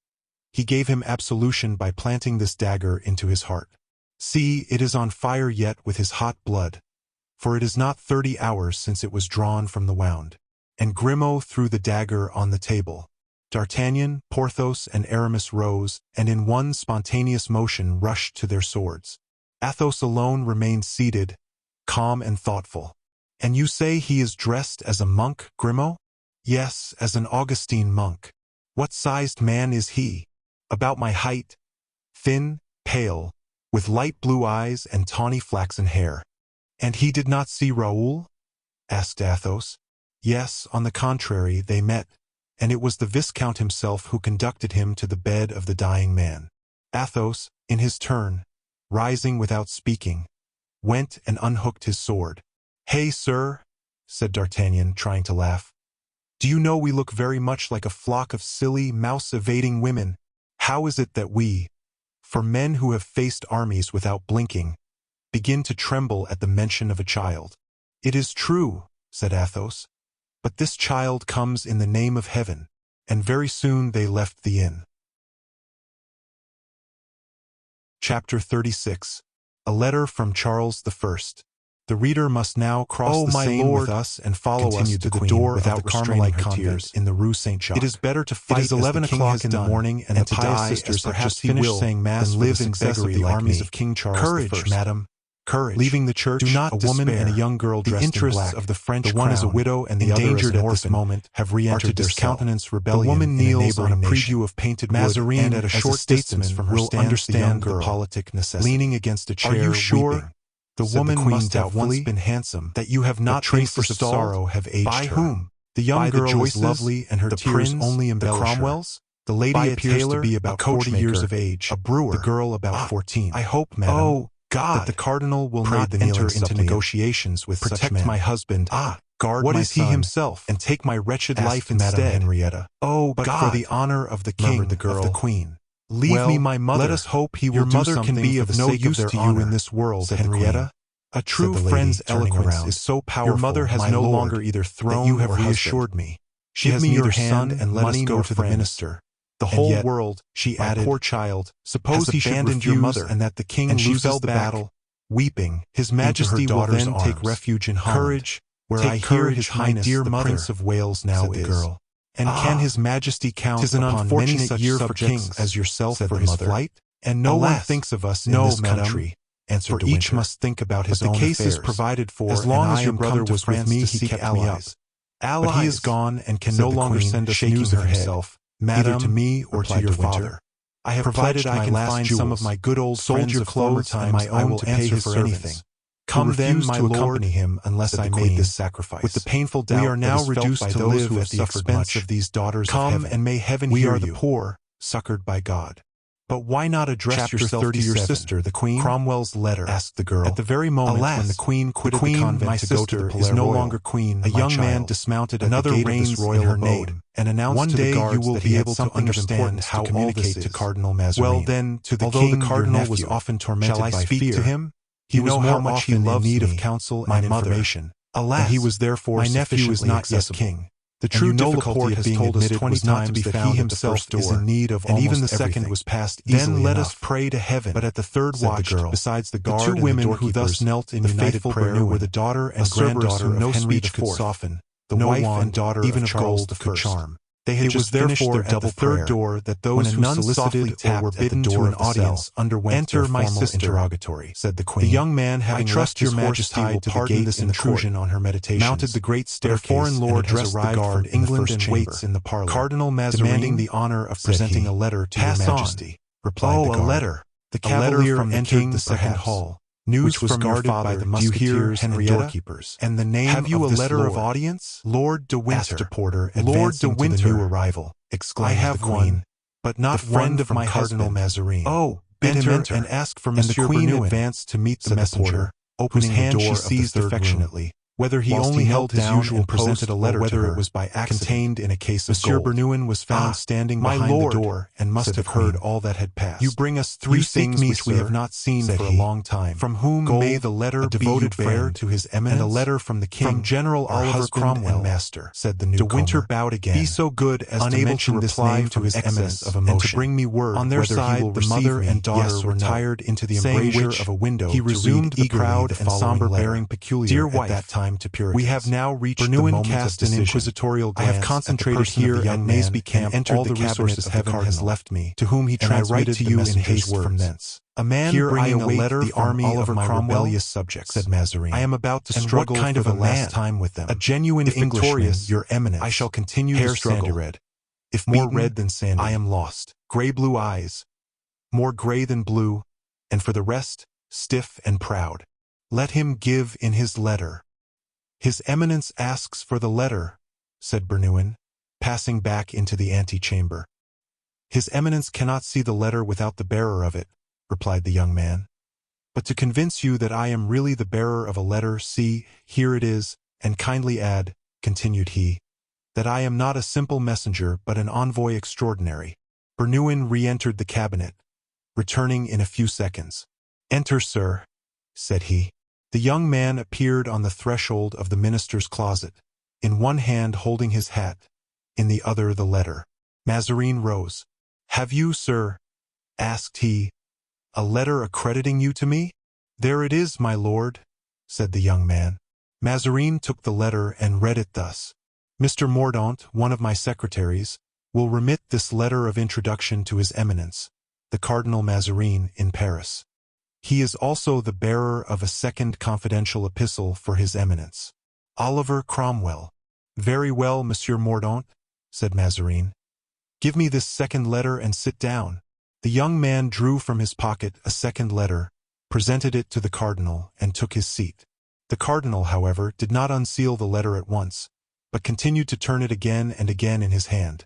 he gave him absolution by planting this dagger into his heart. See, it is on fire yet with his hot blood, for it is not 30 hours since it was drawn from the wound." And Grimaud threw the dagger on the table. D'Artagnan, Porthos, and Aramis rose, and in one spontaneous motion rushed to their swords. Athos alone remained seated, calm and thoughtful. "And you say he is dressed as a monk, Grimaud?" "Yes, as an Augustine monk." "What sized man is he?" "About my height, thin, pale, with light blue eyes and tawny flaxen hair." "And he did not see Raoul?" asked Athos. "Yes, on the contrary, they met, and it was the Viscount himself who conducted him to the bed of the dying man." Athos, in his turn, rising without speaking, went and unhooked his sword. "Hey, sir," said D'Artagnan, trying to laugh. "Do you know we look very much like a flock of silly, mouse-evading women? How is it that we, for men who have faced armies without blinking, begin to tremble at the mention of a child?" "It is true," said Athos, "but this child comes in the name of heaven." And very soon they left the inn. Chapter 36. A letter from Charles I. The reader must now cross the Seine with us and follow us to the door without restraining her tears in the Rue Saint-Jacques. It is better to fight as 11 o'clock in the morning and the pious sisters have just finished saying mass than live in beggary the armies of King Charles I. Courage, madam. Courage. Leaving the church, do not a woman despair. And a young girl dressed in black, of the French the one crown, is a widow and the other is an orphan, at this moment, have re-entered their discountenance rebellion. The woman kneels on a preview of painted Mazarin, and at a short distance from her will understand the politic necessity. Leaning against a chair, are you sure? Weeping, the woman must have once been handsome, that you have not traces of sorrow have aged by her. Whom? The young girl is lovely, and her tears only embellish her. The Cromwells? The lady appears to be about 40 years of age, a brewer, the girl about 14. I hope, madam, oh God, that the cardinal will not enter into negotiations with such men. Protect my husband, guard what my is he himself, and take my wretched life instead. Madame Henrietta. Oh, but God, for the honor of the king, the girl, of the queen. Leave me my mother. Let us hope he will do something. Your mother can be of no use to you in this world, Henrietta. A true friend's eloquence is so powerful. Your mother has no longer either throne you have reassured me. She has neither son and let us go to the minister. The whole world, she added, poor child, suppose he should refuse your mother, and that the king loses the battle, weeping, his majesty will then take refuge in Holland. Courage, where I hear his highness the Prince of Wales now is. Girl. And can his majesty count upon many such year for kings as yourself for his flight? And no one thinks of us in this country, answered De Winter. Each must think about his own affairs. The case is provided for, as long as your brother was with me, he kept me up. But he is gone and can no longer send us news of himself. Madam, either to me or to your father. I have provided I can find some of my good old friends of former times, my own to pay his for anything. Come then, my lord, accompany him unless I made this sacrifice. With the painful doubt we are now reduced to live at the expense of these daughters of heaven. Come and may heaven hear you. We are the poor, succored by God. But why not address yourself to your sister, the Queen? Cromwell's letter, asked the girl. At the very moment when the Queen quitted the convent to go to the Palais Royal, is no longer Queen, a young man dismounted at the gate of this royal abode, and announced to the guards that he had something of importance to communicate to Cardinal Mazarin. Well then, to the king, the cardinal was often tormented by fear. Shall I speak to him? He was how much he loves in need of counsel and information. Alas, he was therefore my nephew is not yet king. The true difficulty of being admitted was not to be found he himself is in need of and even the second was passed easily. Then let us pray to heaven. But at the third watch, besides the guard the two women who thus knelt in united prayer were the daughter and granddaughter of no Henry IV, the wife and daughter even of Charles I could charm. They had just finished their double third door that those who solicited or were bidden to an audience underwent their formal interrogatory, said the queen. The young man, having left your majesty will pardon this intrusion on her meditations, mounted the great staircase, foreign lord has arrived from England and waits in the parlor. Cardinal Mazarin, demanding the honor of presenting a letter to your majesty, replied the guard. A letter. The cavalier entered the second hall. News which was from guarded by the Musketeers and doorkeepers. And the name have you of a letter of audience? Lord de Winter, asked a porter, advancing to the new arrival. Exclaimed the queen, one, but not the friend of my Cardinal Mazarin. Oh, bid him enter and ask for Monsieur Bernuin. And the queen advanced to meet the messenger, opening the door she seized affectionately. Whether he only held his usual presented a letter, whether it was by accident, contained in a case of gold. Monsieur Bernuin was found standing behind the door and must have heard all that had passed. You bring us three things which we have not seen for a long time. From whom may the letter be devoted bear to his eminence, and a letter from the king, from General Oliver Cromwell, and master, said the newcomer. De Winter bowed again. Be so good as to mention this name to his eminence of emotion, and to bring me word on their side. The mother and daughter retired into the embrasure of a window. He resumed the proud and somber bearing peculiar at that time to Puritans. We have now reached the moment cast of decision. An inquisitorial glance. I have concentrated here at Naseby camp and all the resources heaven has left me, to whom he transmitted to you in haste from thence. A man here bringing a letter the army of my rebellious subjects, said Mazarin. I am about to struggle kind of a last time with them. A genuine Englishman, your eminence. I shall continue to struggle. Red. If more red than sandy, I am lost. Gray-blue eyes, more gray than blue, and for the rest, stiff and proud. Let him give in his letter. His eminence asks for the letter, said Bernuin, passing back into the antechamber. His eminence cannot see the letter without the bearer of it, replied the young man. But to convince you that I am really the bearer of a letter, see, here it is, and kindly add, continued he, that I am not a simple messenger but an envoy extraordinary. Bernuin re-entered the cabinet, returning in a few seconds. Enter, sir, said he. The young man appeared on the threshold of the minister's closet, in one hand holding his hat, in the other the letter. Mazarin rose. Have you, sir, asked he, a letter accrediting you to me? There it is, my lord, said the young man. Mazarin took the letter and read it thus. Mr. Mordaunt, one of my secretaries, will remit this letter of introduction to his eminence, the Cardinal Mazarin, in Paris. He is also the bearer of a second confidential epistle for his eminence, Oliver Cromwell. Very well, Monsieur Mordaunt, said Mazarin. Give me this second letter and sit down. The young man drew from his pocket a second letter, presented it to the cardinal, and took his seat. The cardinal, however, did not unseal the letter at once, but continued to turn it again and again in his hand.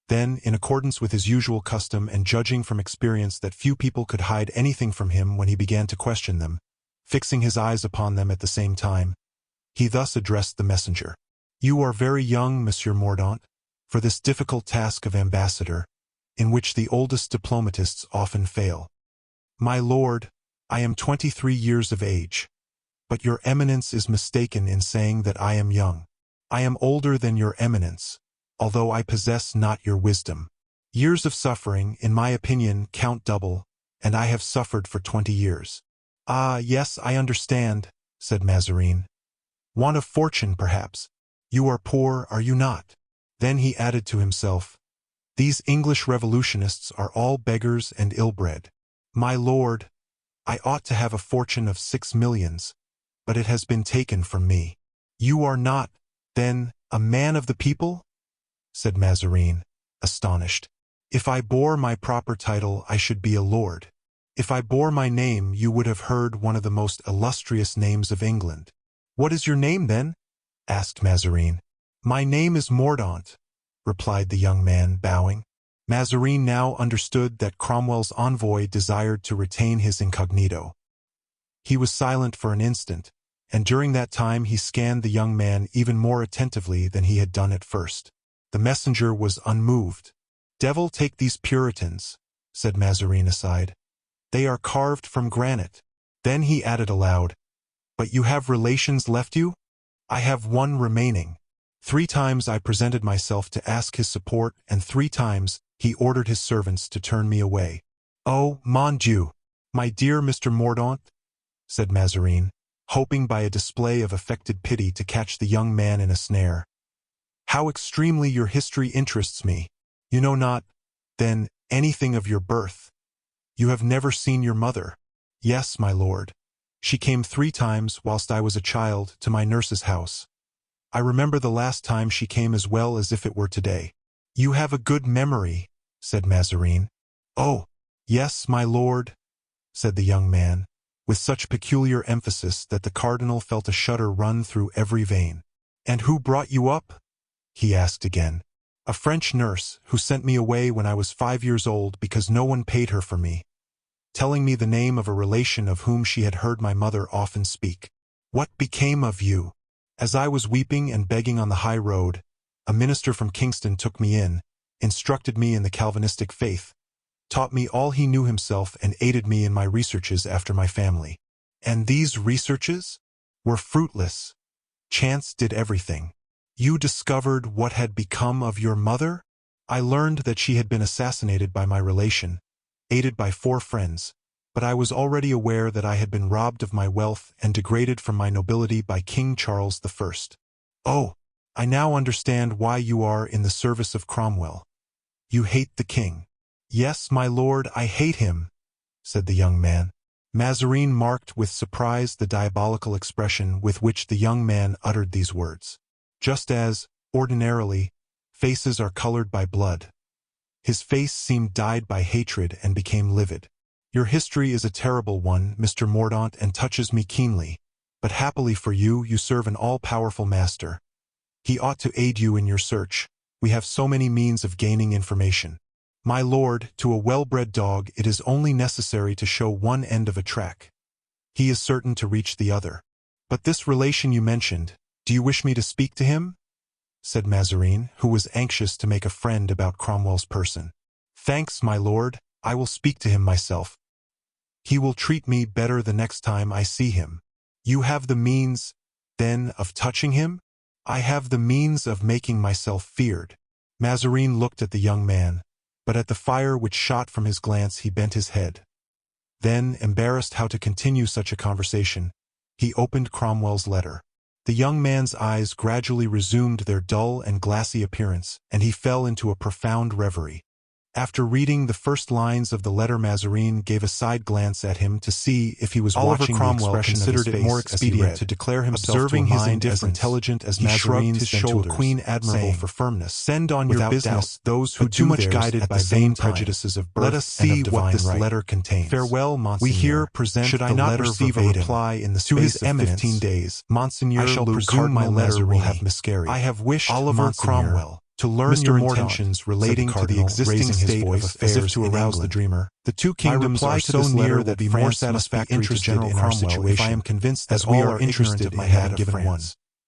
Then, in accordance with his usual custom and judging from experience that few people could hide anything from him when he began to question them, fixing his eyes upon them at the same time, he thus addressed the messenger. You are very young, Monsieur Mordaunt, for this difficult task of ambassador, in which the oldest diplomatists often fail. My lord, I am 23 years of age, but your eminence is mistaken in saying that I am young. I am older than your eminence, although I possess not your wisdom. Years of suffering, in my opinion, count double, and I have suffered for 20 years. Ah, yes, I understand, said Mazarin. Want of fortune, perhaps. You are poor, are you not? Then he added to himself, these English revolutionists are all beggars and ill-bred. My lord, I ought to have a fortune of 6 millions, but it has been taken from me. You are not, then, a man of the people? Said Mazarin, astonished. If I bore my proper title, I should be a lord. If I bore my name, you would have heard one of the most illustrious names of England. What is your name, then? Asked Mazarin. My name is Mordaunt, replied the young man, bowing. Mazarin now understood that Cromwell's envoy desired to retain his incognito. He was silent for an instant, and during that time he scanned the young man even more attentively than he had done at first. The messenger was unmoved. Devil take these Puritans, said Mazarin aside. They are carved from granite. Then he added aloud, but you have relations left you? I have one remaining. 3 times I presented myself to ask his support, and 3 times he ordered his servants to turn me away. Oh, mon Dieu, my dear Mr. Mordaunt, said Mazarin, hoping by a display of affected pity to catch the young man in a snare. How extremely your history interests me. You know not, then, anything of your birth. You have never seen your mother. Yes, my lord. She came 3 times whilst I was a child to my nurse's house. I remember the last time she came as well as if it were today. You have a good memory, said Mazarin. Oh, yes, my lord, said the young man, with such peculiar emphasis that the cardinal felt a shudder run through every vein. And who brought you up? He asked again. A French nurse who sent me away when I was 5 years old because no one paid her for me, telling me the name of a relation of whom she had heard my mother often speak. What became of you? As I was weeping and begging on the high road, a minister from Kingston took me in, instructed me in the Calvinistic faith, taught me all he knew himself and aided me in my researches after my family. And these researches were fruitless. Chance did everything. You discovered what had become of your mother? I learned that she had been assassinated by my relation, aided by 4 friends, but I was already aware that I had been robbed of my wealth and degraded from my nobility by King Charles I. Oh, I now understand why you are in the service of Cromwell. You hate the king. Yes, my lord, I hate him, said the young man. Mazarin marked with surprise the diabolical expression with which the young man uttered these words. Just as, ordinarily, faces are colored by blood. His face seemed dyed by hatred and became livid. Your history is a terrible one, Mr. Mordaunt, and touches me keenly, but happily for you, you serve an all-powerful master. He ought to aid you in your search. We have so many means of gaining information. My lord, to a well-bred dog it is only necessary to show one end of a track. He is certain to reach the other. But this relation you mentioned, do you wish me to speak to him? Said Mazarin, who was anxious to make a friend about Cromwell's person. Thanks, my lord, I will speak to him myself. He will treat me better the next time I see him. You have the means, then, of touching him? I have the means of making myself feared. Mazarin looked at the young man, but at the fire which shot from his glance he bent his head. Then, embarrassed how to continue such a conversation, he opened Cromwell's letter. The young man's eyes gradually resumed their dull and glassy appearance, and he fell into a profound reverie. After reading the first lines of the letter, Mazarin gave a side glance at him to see if he was watching the expression of his face. Considered it more expedient to declare himself observing to a mind as intelligent as Mazarin's than to a queen admirable for firmness. Send on your business those who too much guided by vain prejudices of birth. Let us see what this letter contains. Farewell, Monseigneur. We here present should I not receive a reply in the space of 15 days, Monseigneur, I shall presume my letter will have miscarried. I have wished Oliver Cromwell to learn your intentions relating to the existing state of affairs, as if to arouse the dreamer. The 2 kingdoms are so near that be more satisfactory to General Cromwell if I am convinced that we are interested in having given one.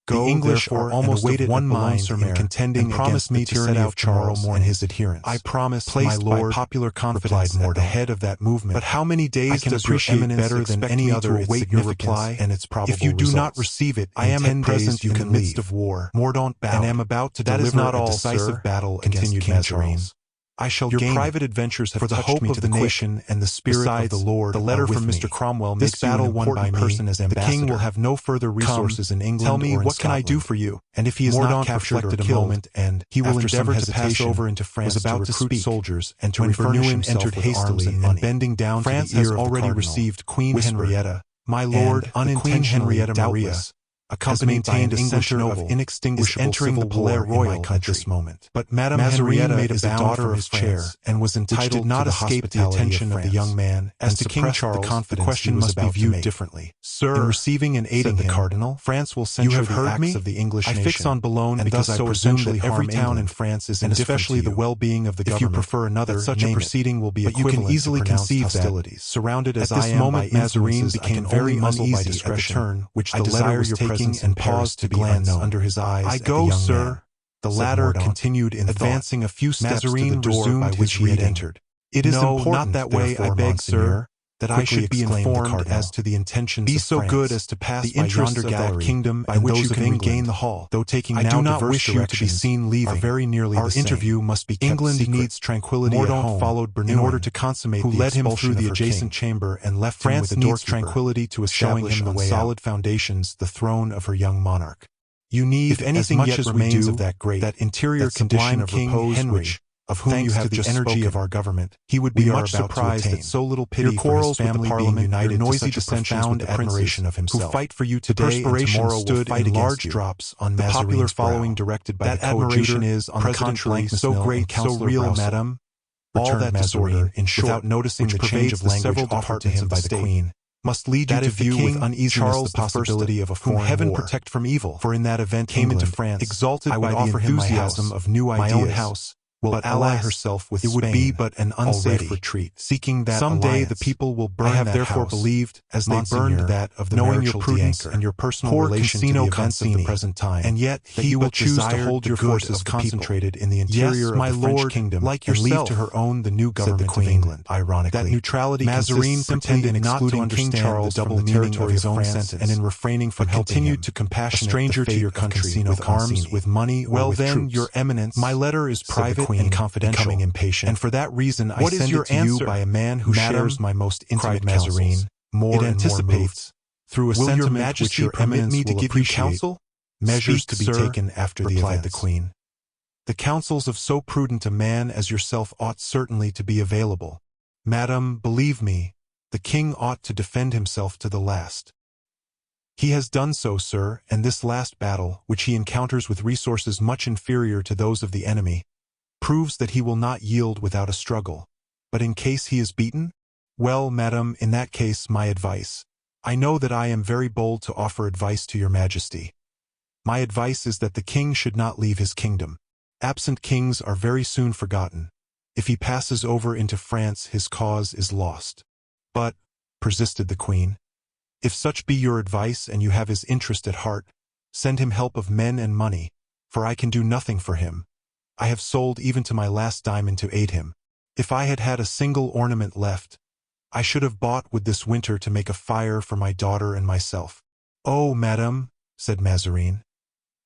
Go, the English are almost of one mind in contending against the tyranny of Charles and his adherents. I promise, my lord, by popular confidence at the head of that movement. But how many days does your eminence better than any other await your reply and its probable results? If you do not receive it, I am at present in the midst of war. Mordaunt bowed, and am about to deliver a decisive battle against King Charles. I shall your private adventures have for the hope me of the nation and the spirit of the Lord. The letter from Mr. Cromwell makes you an important person as ambassador. The king will have no further resources in England. Tell me, what can I do for you? And if he is not captured or killed, and he will endeavor to pass over into France to recruit soldiers and to refurnish himself with arms and money. Bending down France has already received Queen Henrietta, my lord, unintentionally doubtless, accompanied by an English noble, inextinguishable entering the Palais Royal at this moment. But Madame Henrietta made a bound from his chair, and was entitled not to the escape the attention of the young man. As to King Charles, the question must be viewed differently. Sir, in receiving and aiding the cardinal, France will censure the acts of the English nation. I fix on Boulogne because I presume that every town in France is indifferent, and especially the well-being of the government. If you prefer another, such a proceeding will be equivalent to pronounced hostilities. But you can easily conceive that, surrounded as I am by Mazarin became very uneasy at the turn which the letter was taking, and paused to glance under his eyes. I go, sir. The latter continued in advancing a few steps to the door by which he had entered. It is important, not that way, I beg, sir, that I should be informed as to the intentions of France. Be so good as to pass the interests of that kingdom by which you can regain the hall. Though taking now diverse directions, you to be seen leaving. Are very nearly our interview must be kept England secret. Needs tranquility at home. Followed Bernouin, in order to consummate who led him through the adjacent chamber and left France him with the needs tranquility to establish on solid foundations the throne of her young monarch. You need, if anything as much yet as remains we do, of that great, that interior that condition sublime of King repose Henry, which, of whom thanks you have to the just energy spoken, of our government, he would be we are much about to surprised attain. at so little pity Your for his quarrels with the family being Parliament, united your noisy to such a dissensions profound with the admiration of princes himself. who fight for you The today and perspiration tomorrow will stood fight in against large you. drops on The popular Mazarin's following brow. directed by That the admiration coadjutor, is, on the President contrary, so Blankmesnil great, and so Councillor real, Broussel, madame, all returned that Mazarin, disorder, in short, without noticing which the change of pervades the language several offered to departments him of by the the state, Queen, must lead you that to if the view with King, uneasiness Charles the possibility of a whom foreign heaven war. protect from evil, For in that event came into England, France, exalted I would by the offer him my enthusiasm house, of new my ideas, own house, will but ally alas, herself with it would be Spain but an unsafe already, retreat. seeking that Some day the alliance. people will burn I have that therefore house, believed, as they Monseigneur, burned that of the knowing your Maréchal prudence d'Ancre, and your personal poor relation to the Cassino events of the Concini, present time, and yet that he you but will choose to desired hold the your good forces of the concentrated people. in the interior Yes, of my the French lord, kingdom, like and leave yourself, to her own the new said the government of Queen, England. ironically. That neutrality Mazarin consists simply in pretended not to excluding King understand Charles the double from the meaning territory of his of own France sentence, and in refraining from but helping continued him, to a compassionate stranger the to your fate of country, Cassino with arms, Concini. with money, or Well with then, troops. your eminence, My letter is said the private Queen, and confidential, becoming impatient, and for that reason I what is send your it to you answer, by a man who madam? shares my most intimate cried Mazarin, counsels. more It and more anticipates, through a Will your sentiment which Majesty your permit eminence me to will give you appreciate, counsel? measures Speak, to be sir, taken after the replied events. the Queen. The counsels of so prudent a man as yourself ought certainly to be available. Madam, believe me, the king ought to defend himself to the last. He has done so, sir, and this last battle, which he encounters with resources much inferior to those of the enemy, proves that he will not yield without a struggle. But in case he is beaten? Well, madam, in that case, my advice. I know that I am very bold to offer advice to your majesty. My advice is that the king should not leave his kingdom. Absent kings are very soon forgotten. If he passes over into France, his cause is lost. But, persisted the Queen, if such be your advice and you have his interest at heart, send him help of men and money, for I can do nothing for him. I have sold even to my last diamond to aid him. If I had had a single ornament left, I should have bought wood this winter to make a fire for my daughter and myself. Oh, madam, said Mazarin,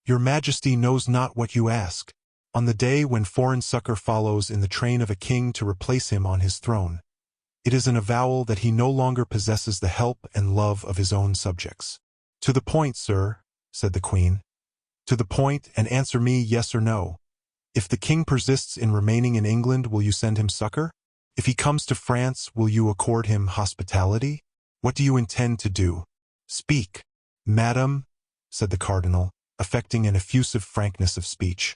your majesty knows not what you ask. On the day when foreign succor follows in the train of a king to replace him on his throne, it is an avowal that he no longer possesses the help and love of his own subjects. To the point, sir, said the Queen. To the point, and answer me yes or no. If the king persists in remaining in England, will you send him succor? If he comes to France, will you accord him hospitality? What do you intend to do? Speak. Madam, said the cardinal, affecting an effusive frankness of speech.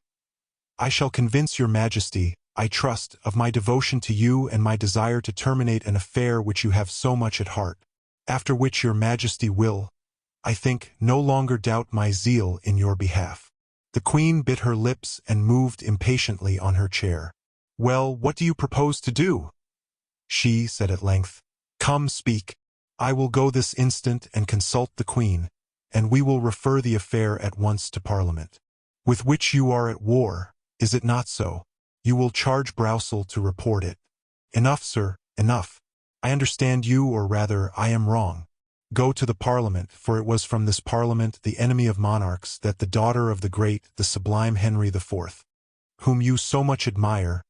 I shall convince your majesty, I trust, of my devotion to you and my desire to terminate an affair which you have so much at heart, after which your majesty will, I think, no longer doubt my zeal in your behalf. The Queen bit her lips and moved impatiently on her chair. Well, what do you propose to do? She said at length, Come, speak. I will go this instant and consult the Queen, and we will refer the affair at once to Parliament. With which you are at war, is it not so? You will charge Broussel to report it. Enough, sir, enough. I understand you, or rather, I am wrong. Go to the Parliament, for it was from this Parliament, the enemy of monarchs, that the daughter of the great, the sublime Henry IV, whom you so much admire,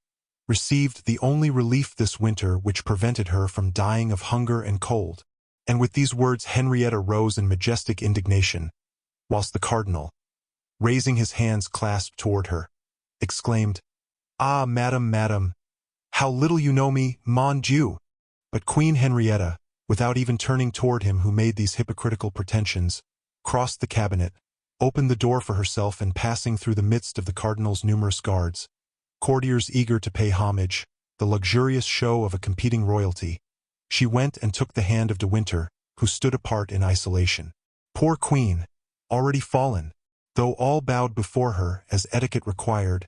received the only relief this winter which prevented her from dying of hunger and cold. And with these words Henrietta rose in majestic indignation, whilst the cardinal, raising his hands clasped toward her, exclaimed, Ah, madam, madam, how little you know me, mon Dieu! But Queen Henrietta, without even turning toward him who made these hypocritical pretensions, crossed the cabinet, opened the door for herself, and passing through the midst of the cardinal's numerous guards, courtiers eager to pay homage, the luxurious show of a competing royalty, she went and took the hand of De Winter, who stood apart in isolation. Poor Queen, already fallen, though all bowed before her, as etiquette required,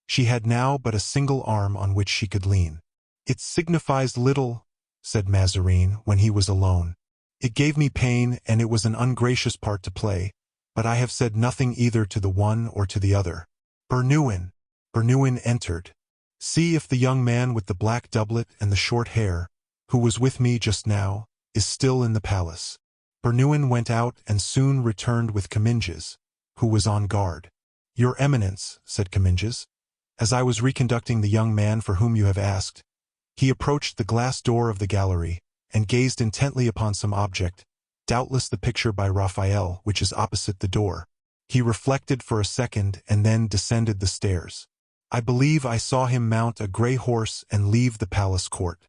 she had now but a single arm on which she could lean. It signifies little, said Mazarin when he was alone. It gave me pain, and it was an ungracious part to play, but I have said nothing either to the one or to the other. Bernouin entered. See if the young man with the black doublet and the short hair, who was with me just now, is still in the palace. Bernouin went out and soon returned with Comminges, who was on guard. Your Eminence, said Comminges, as I was reconducting the young man for whom you have asked, he approached the glass door of the gallery, and gazed intently upon some object, doubtless the picture by Raphael which is opposite the door. He reflected for a second and then descended the stairs. I believe I saw him mount a grey horse and leave the palace court.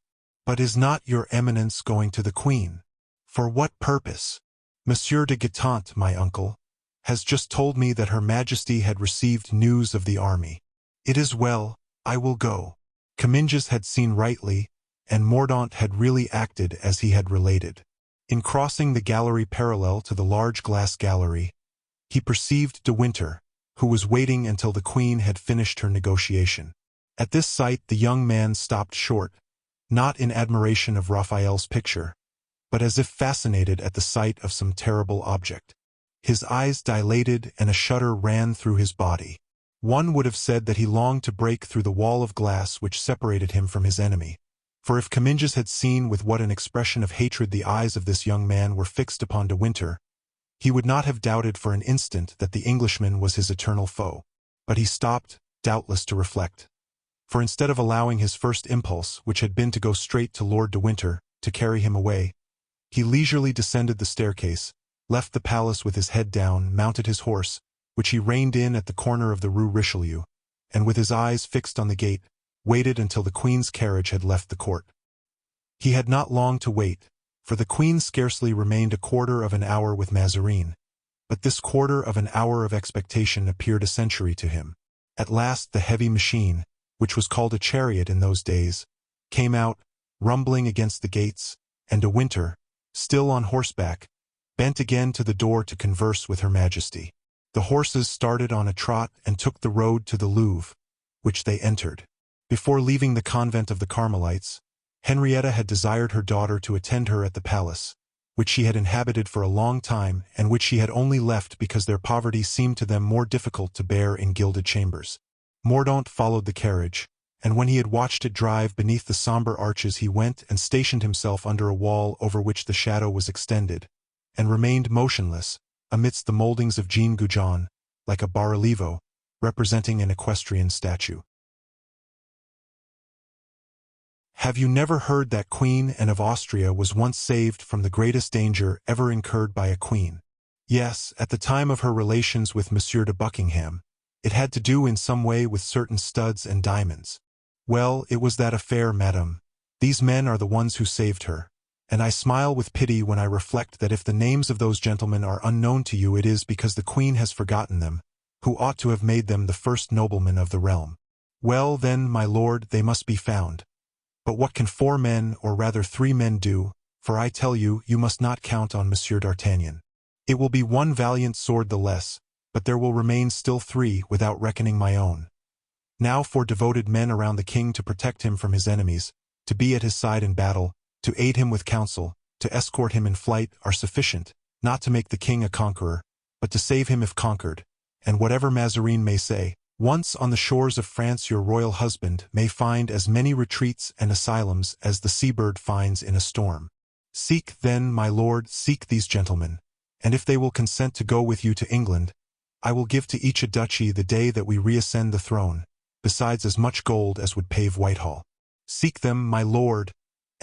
But is not your eminence going to the queen? For what purpose? Monsieur de Guitant, my uncle, has just told me that Her Majesty had received news of the army. It is well, I will go. Comminges had seen rightly, and Mordaunt had really acted as he had related. In crossing the gallery parallel to the large glass gallery, he perceived De Winter, who was waiting until the queen had finished her negotiation. At this sight the young man stopped short, not in admiration of Raphael's picture, but as if fascinated at the sight of some terrible object. His eyes dilated and a shudder ran through his body. One would have said that he longed to break through the wall of glass which separated him from his enemy. For if Comminges had seen with what an expression of hatred the eyes of this young man were fixed upon De Winter, he would not have doubted for an instant that the Englishman was his eternal foe. But he stopped, doubtless to reflect. For instead of allowing his first impulse, which had been to go straight to Lord de Winter, to carry him away, he leisurely descended the staircase, left the palace with his head down, mounted his horse, which he reined in at the corner of the Rue Richelieu, and with his eyes fixed on the gate, waited until the Queen's carriage had left the court. He had not long to wait, for the Queen scarcely remained a quarter of an hour with Mazarin, but this quarter of an hour of expectation appeared a century to him. At last the heavy machine, which was called a chariot in those days, came out, rumbling against the gates, and De Winter, still on horseback, bent again to the door to converse with Her Majesty. The horses started on a trot and took the road to the Louvre, which they entered. Before leaving the convent of the Carmelites, Henrietta had desired her daughter to attend her at the palace, which she had inhabited for a long time and which she had only left because their poverty seemed to them more difficult to bear in gilded chambers. Mordaunt followed the carriage, and when he had watched it drive beneath the sombre arches he went and stationed himself under a wall over which the shadow was extended, and remained motionless, amidst the mouldings of Jean Goujon, like a bas-relievo, representing an equestrian statue. Have you never heard that Queen Anne of Austria was once saved from the greatest danger ever incurred by a queen? Yes, at the time of her relations with Monsieur de Buckingham, it had to do in some way with certain studs and diamonds. Well, it was that affair, madame. These men are the ones who saved her, and I smile with pity when I reflect that if the names of those gentlemen are unknown to you it is because the Queen has forgotten them, who ought to have made them the first noblemen of the realm. Well, then, my lord, they must be found. But what can 4 men, or rather 3 men do, for I tell you, you must not count on Monsieur d'Artagnan. It will be 1 valiant sword the less, but there will remain still 3 without reckoning my own. Now 4 devoted men around the king to protect him from his enemies, to be at his side in battle, to aid him with counsel, to escort him in flight are sufficient, not to make the king a conqueror, but to save him if conquered, and whatever Mazarin may say, once on the shores of France your royal husband may find as many retreats and asylums as the seabird finds in a storm. Seek, then, my lord, seek these gentlemen, and if they will consent to go with you to England, I will give to each a duchy the day that we reascend the throne, besides as much gold as would pave Whitehall. Seek them, my lord,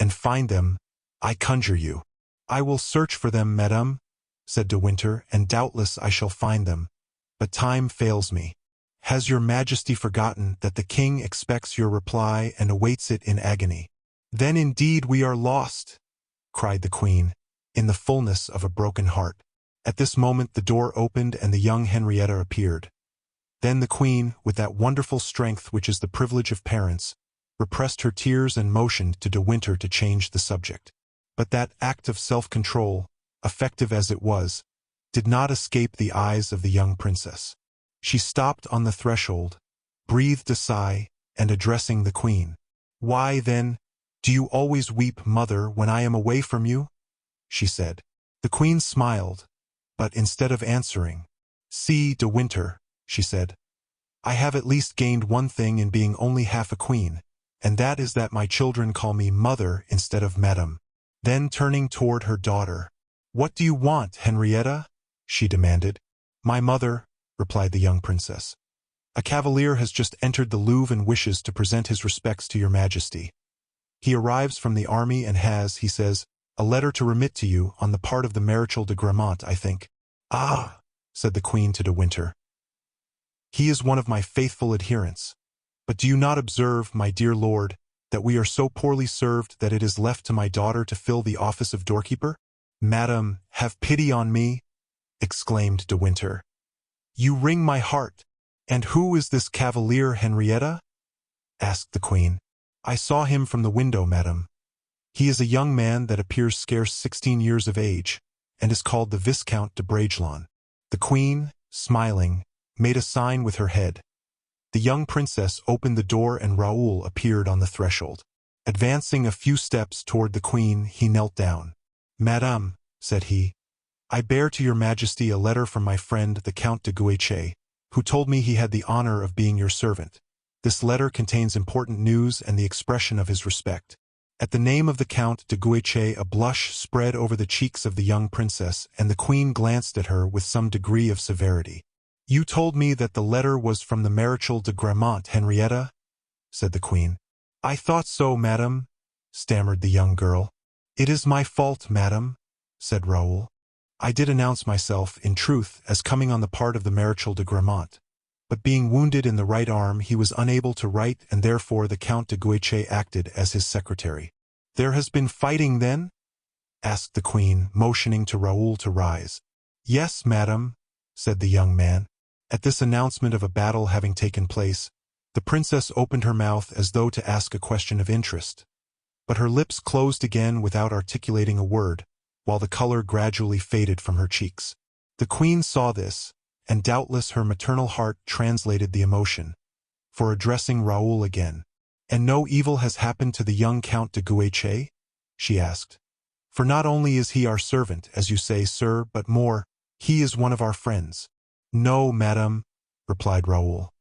and find them, I conjure you. I will search for them, madame, said De Winter, and doubtless I shall find them, but time fails me. Has your majesty forgotten that the king expects your reply and awaits it in agony? Then indeed we are lost, cried the queen, in the fullness of a broken heart. At this moment the door opened and the young Henrietta appeared. Then the queen, with that wonderful strength which is the privilege of parents, repressed her tears and motioned to De Winter to change the subject. But that act of self-control, effective as it was, did not escape the eyes of the young princess. She stopped on the threshold, breathed a sigh, and addressing the queen, "Why, then, do you always weep, mother, when I am away from you?" she said. The queen smiled, but instead of answering, "See, De Winter," she said, "I have at least gained one thing in being only half a queen, and that is that my children call me mother instead of madame." Then turning toward her daughter, "What do you want, Henrietta?" she demanded. "My mother," replied the young princess. "A cavalier has just entered the Louvre and wishes to present his respects to your majesty. He arrives from the army and has, he says, a letter to remit to you on the part of the Marechal de Gramont, I think." "Ah," said the queen to De Winter. "He is one of my faithful adherents. But do you not observe, my dear lord, that we are so poorly served that it is left to my daughter to fill the office of doorkeeper?" "Madam, have pity on me," exclaimed De Winter. "You wring my heart. And who is this cavalier Henrietta?" asked the queen. "I saw him from the window, madam. He is a young man that appears scarce 16 years of age, and is called the Viscount de Bragelonne." The queen, smiling, made a sign with her head. The young princess opened the door and Raoul appeared on the threshold. Advancing a few steps toward the queen, he knelt down. "Madame," said he, "I bear to your majesty a letter from my friend the Count de Guiche, who told me he had the honor of being your servant. This letter contains important news and the expression of his respect." At the name of the Count de Guiche a blush spread over the cheeks of the young princess, and the queen glanced at her with some degree of severity. "You told me that the letter was from the Marechal de Gramont, Henrietta?" said the queen. "I thought so, madam," stammered the young girl. "It is my fault, madam," said Raoul. "I did announce myself, in truth, as coming on the part of the Marechal de Gramont. But being wounded in the right arm, he was unable to write, and therefore the Count de Guiche acted as his secretary." "There has been fighting, then?" asked the queen, motioning to Raoul to rise. "Yes, madam," said the young man. At this announcement of a battle having taken place, the princess opened her mouth as though to ask a question of interest. But her lips closed again without articulating a word, while the color gradually faded from her cheeks. The queen saw this, and doubtless her maternal heart translated the emotion, for addressing Raoul again, "And no evil has happened to the young Count de Guiche?" she asked. "For not only is he our servant, as you say, sir, but more, he is one of our friends." "No, madam," replied Raoul.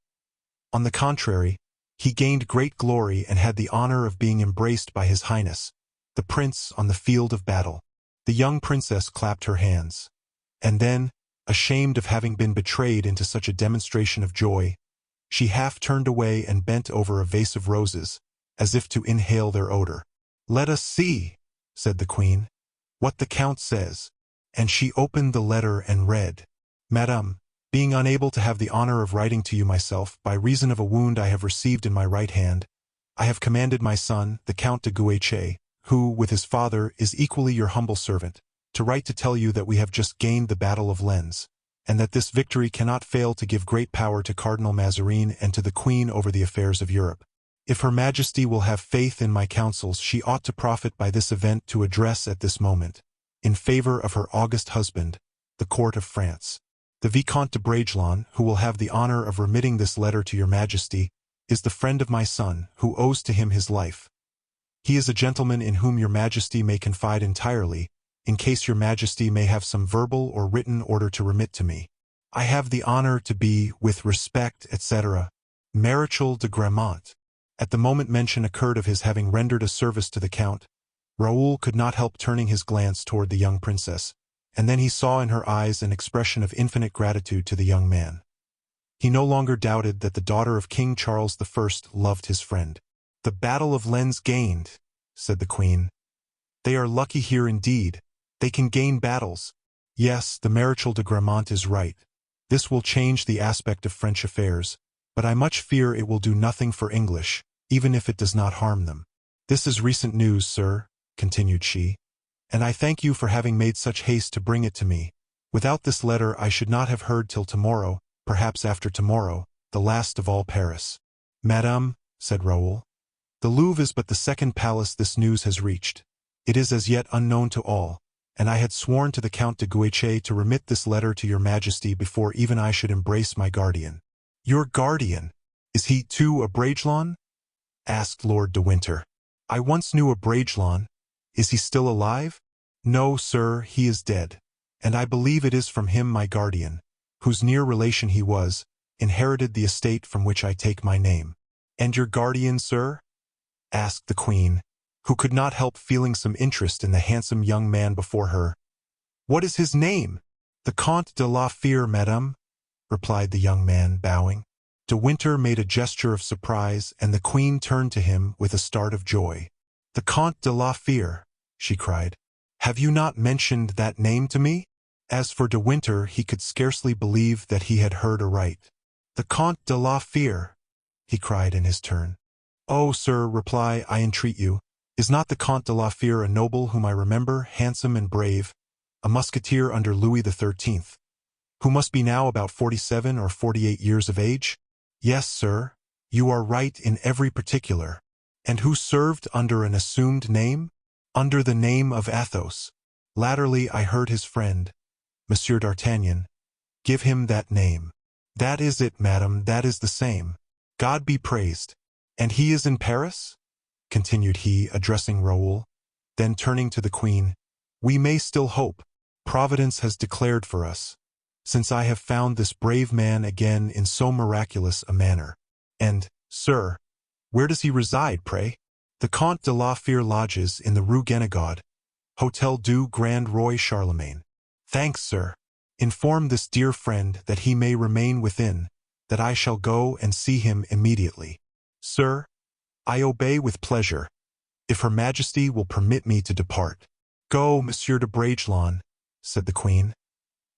"On the contrary, he gained great glory and had the honor of being embraced by His Highness, the Prince, on the field of battle." The young princess clapped her hands, and then, ashamed of having been betrayed into such a demonstration of joy, she half turned away and bent over a vase of roses, as if to inhale their odor. "Let us see," said the queen, "what the count says." And she opened the letter and read, "Madame, being unable to have the honor of writing to you myself, by reason of a wound I have received in my right hand, I have commanded my son, the Count de Guiche, who, with his father, is equally your humble servant, to write to tell you that we have just gained the Battle of Lens, and that this victory cannot fail to give great power to Cardinal Mazarin and to the Queen over the affairs of Europe. If Her Majesty will have faith in my counsels, she ought to profit by this event to address at this moment, in favor of her august husband, the court of France. The Vicomte de Bragelonne, who will have the honor of remitting this letter to your Majesty, is the friend of my son, who owes to him his life. He is a gentleman in whom your Majesty may confide entirely, in case your Majesty may have some verbal or written order to remit to me. I have the honor to be, with respect, etc., Marechal de Gramont." At the moment mention occurred of his having rendered a service to the Count, Raoul could not help turning his glance toward the young princess, and then he saw in her eyes an expression of infinite gratitude to the young man. He no longer doubted that the daughter of King Charles I loved his friend. "The Battle of Lens gained," said the queen. "They are lucky here indeed. They can gain battles. Yes, the Marechal de Gramont is right. This will change the aspect of French affairs, but I much fear it will do nothing for English, even if it does not harm them. This is recent news, sir," continued she, "and I thank you for having made such haste to bring it to me. Without this letter I should not have heard till tomorrow, perhaps after tomorrow, the last of all Paris." "Madame," said Raoul, "the Louvre is but the second palace this news has reached. It is as yet unknown to all, and I had sworn to the Count de Guiche to remit this letter to your Majesty before even I should embrace my guardian." "Your guardian? Is he, too, a Bragelonne?" asked Lord de Winter. "I once knew a Bragelonne. Is he still alive?" "No, sir, he is dead, and I believe it is from him my guardian, whose near relation he was, inherited the estate from which I take my name." "And your guardian, sir?" asked the queen, who could not help feeling some interest in the handsome young man before her. "What is his name?" "The Comte de la Fere, madame," replied the young man, bowing. De Winter made a gesture of surprise, and the queen turned to him with a start of joy. "The Comte de la Fere," she cried. "Have you not mentioned that name to me?" As for De Winter, he could scarcely believe that he had heard aright. "The Comte de la Fere!" he cried in his turn. "Oh, sir," reply I entreat you, "is not the Comte de la Fere a noble whom I remember, handsome and brave, a musketeer under Louis XIII, who must be now about 47 or 48 years of age? Yes, sir, you are right in every particular. And who served under an assumed name? Under the name of Athos. Latterly I heard his friend, Monsieur d'Artagnan, give him that name." "That is it, madam, that is the same. God be praised. And he is in Paris?" continued he, addressing Raoul. Then turning to the queen, "We may still hope. Providence has declared for us, since I have found this brave man again in so miraculous a manner. And, sir, where does he reside, pray?" "The Comte de la Fere lodges in the Rue Guénégaud, Hôtel du Grand Roi Charlemagne." "Thanks, sir. Inform this dear friend that he may remain within, that I shall go and see him immediately." "Sir, I obey with pleasure, if Her Majesty will permit me to depart." "Go, Monsieur de Bragelonne," said the queen,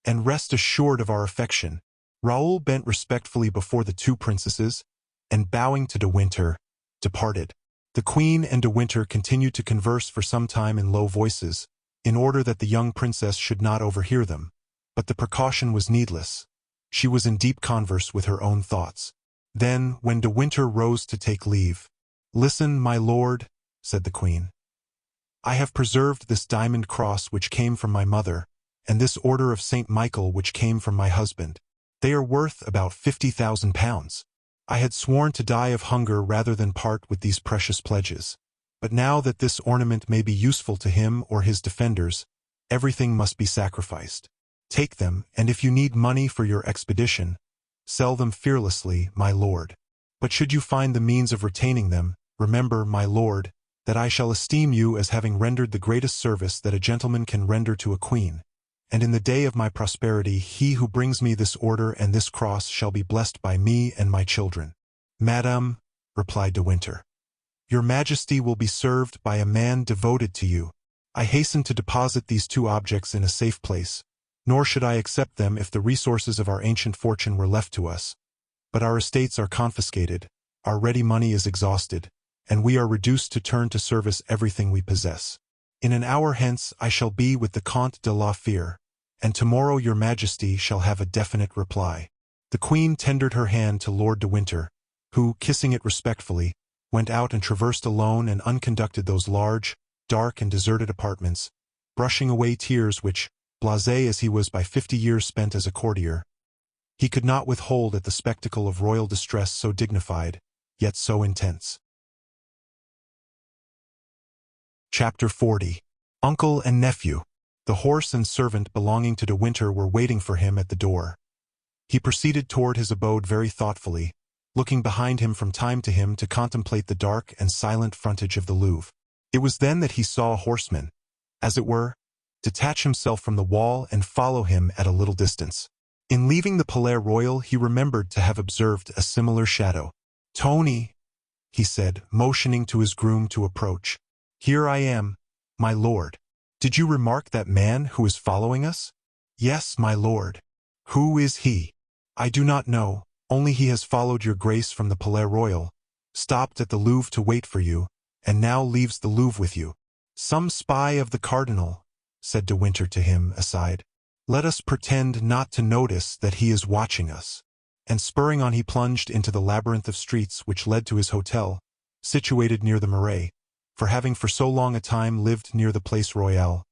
"and rest assured of our affection." Raoul bent respectfully before the two princesses, and bowing to De Winter, departed. The queen and De Winter continued to converse for some time in low voices, in order that the young princess should not overhear them, but the precaution was needless. She was in deep converse with her own thoughts. Then, when De Winter rose to take leave, "Listen, my lord," said the queen. "I have preserved this diamond cross which came from my mother, and this order of St. Michael which came from my husband. They are worth about 50,000 pounds. I had sworn to die of hunger rather than part with these precious pledges. But now that this ornament may be useful to him or his defenders, everything must be sacrificed. Take them, and if you need money for your expedition, sell them fearlessly, my lord. But should you find the means of retaining them, remember, my lord, that I shall esteem you as having rendered the greatest service that a gentleman can render to a queen, and in the day of my prosperity he who brings me this order and this cross shall be blessed by me and my children." "Madame," replied De Winter, "Your Majesty will be served by a man devoted to you. I hasten to deposit these two objects in a safe place, nor should I accept them if the resources of our ancient fortune were left to us. But our estates are confiscated, our ready money is exhausted, and we are reduced to turn to service everything we possess. In an hour hence I shall be with the Comte de la Fere, and tomorrow your Majesty shall have a definite reply." The queen tendered her hand to Lord de Winter, who, kissing it respectfully, went out and traversed alone and unconducted those large, dark and deserted apartments, brushing away tears which, blasé as he was by 50 years spent as a courtier, he could not withhold at the spectacle of royal distress so dignified, yet so intense. Chapter 40. Uncle and Nephew. The horse and servant belonging to De Winter were waiting for him at the door. He proceeded toward his abode very thoughtfully, looking behind him from time to time to contemplate the dark and silent frontage of the Louvre. It was then that he saw a horseman, as it were, detach himself from the wall and follow him at a little distance. In leaving the Palais Royal he remembered to have observed a similar shadow. "Tony," he said, motioning to his groom to approach. "Here I am, my lord. Did you remark that man who is following us?" "Yes, my lord." "Who is he?" "I do not know, only he has followed your grace from the Palais Royal, stopped at the Louvre to wait for you, and now leaves the Louvre with you." "Some spy of the cardinal," said De Winter to him, aside. "Let us pretend not to notice that he is watching us." And spurring on he plunged into the labyrinth of streets which led to his hotel, situated near the Marais, for having for so long a time lived near the Place Royale,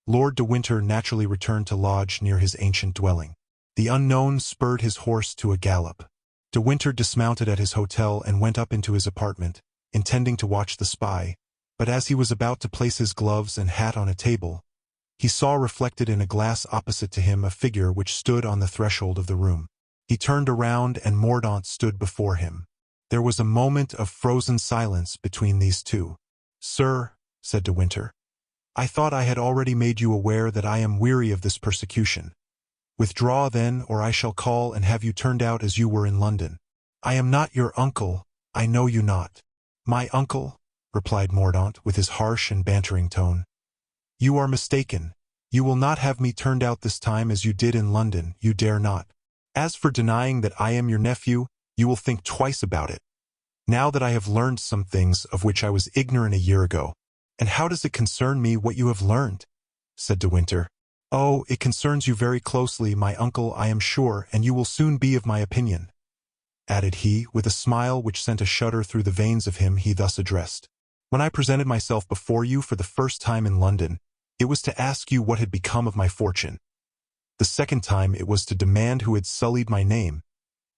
Lord de Winter naturally returned to lodge near his ancient dwelling. The unknown spurred his horse to a gallop. De Winter dismounted at his hotel and went up into his apartment, intending to watch the spy, but as he was about to place his gloves and hat on a table, he saw reflected in a glass opposite to him a figure which stood on the threshold of the room. He turned around and Mordaunt stood before him. There was a moment of frozen silence between these two. "Sir," said De Winter, "I thought I had already made you aware that I am weary of this persecution. Withdraw then, or I shall call and have you turned out as you were in London." "I am not your uncle, I know you not." "My uncle?" replied Mordaunt, with his harsh and bantering tone. "You are mistaken. You will not have me turned out this time as you did in London, you dare not. As for denying that I am your nephew, you will think twice about it. Now that I have learned some things of which I was ignorant a year ago. And how does it concern me what you have learned? Said De Winter. Oh, it concerns you very closely, my uncle, I am sure, and you will soon be of my opinion, added he, with a smile which sent a shudder through the veins of him he thus addressed. When I presented myself before you for the first time in London, it was to ask you what had become of my fortune. The second time it was to demand who had sullied my name,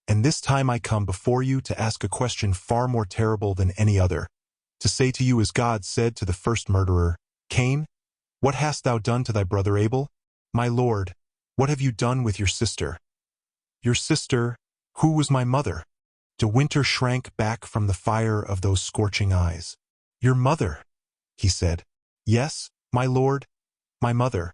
and this time I come before you to ask a question far more terrible than any other, to say to you as God said to the first murderer, Cain, what hast thou done to thy brother Abel? My lord, what have you done with your sister? Your sister, who was my mother? De Winter shrank back from the fire of those scorching eyes. Your mother, he said. Yes, my lord, my mother,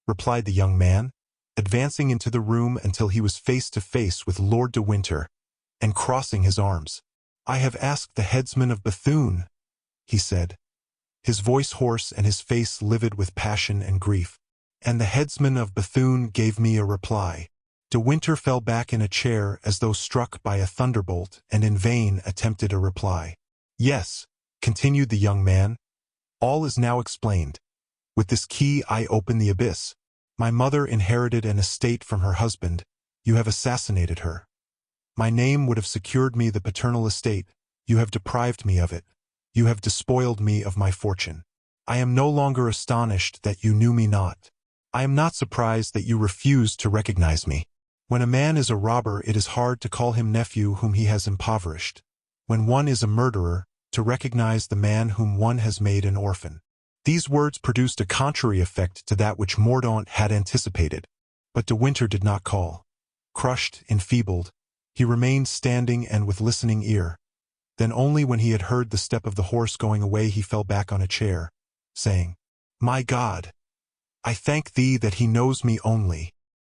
replied the young man, advancing into the room until he was face to face with Lord de Winter, and crossing his arms. I have asked the headsman of Bethune, he said, his voice hoarse and his face livid with passion and grief. And the headsman of Bethune gave me a reply. De Winter fell back in a chair as though struck by a thunderbolt and in vain attempted a reply. Yes, continued the young man, all is now explained. With this key I open the abyss. My mother inherited an estate from her husband. You have assassinated her. My name would have secured me the paternal estate. You have deprived me of it. You have despoiled me of my fortune. I am no longer astonished that you knew me not. I am not surprised that you refused to recognize me. When a man is a robber, it is hard to call him nephew whom he has impoverished. When one is a murderer, to recognize the man whom one has made an orphan. These words produced a contrary effect to that which Mordaunt had anticipated. But De Winter did not call. Crushed, enfeebled, he remained standing and with listening ear. Then only when he had heard the step of the horse going away he fell back on a chair, saying, My God! I thank thee that he knows me only,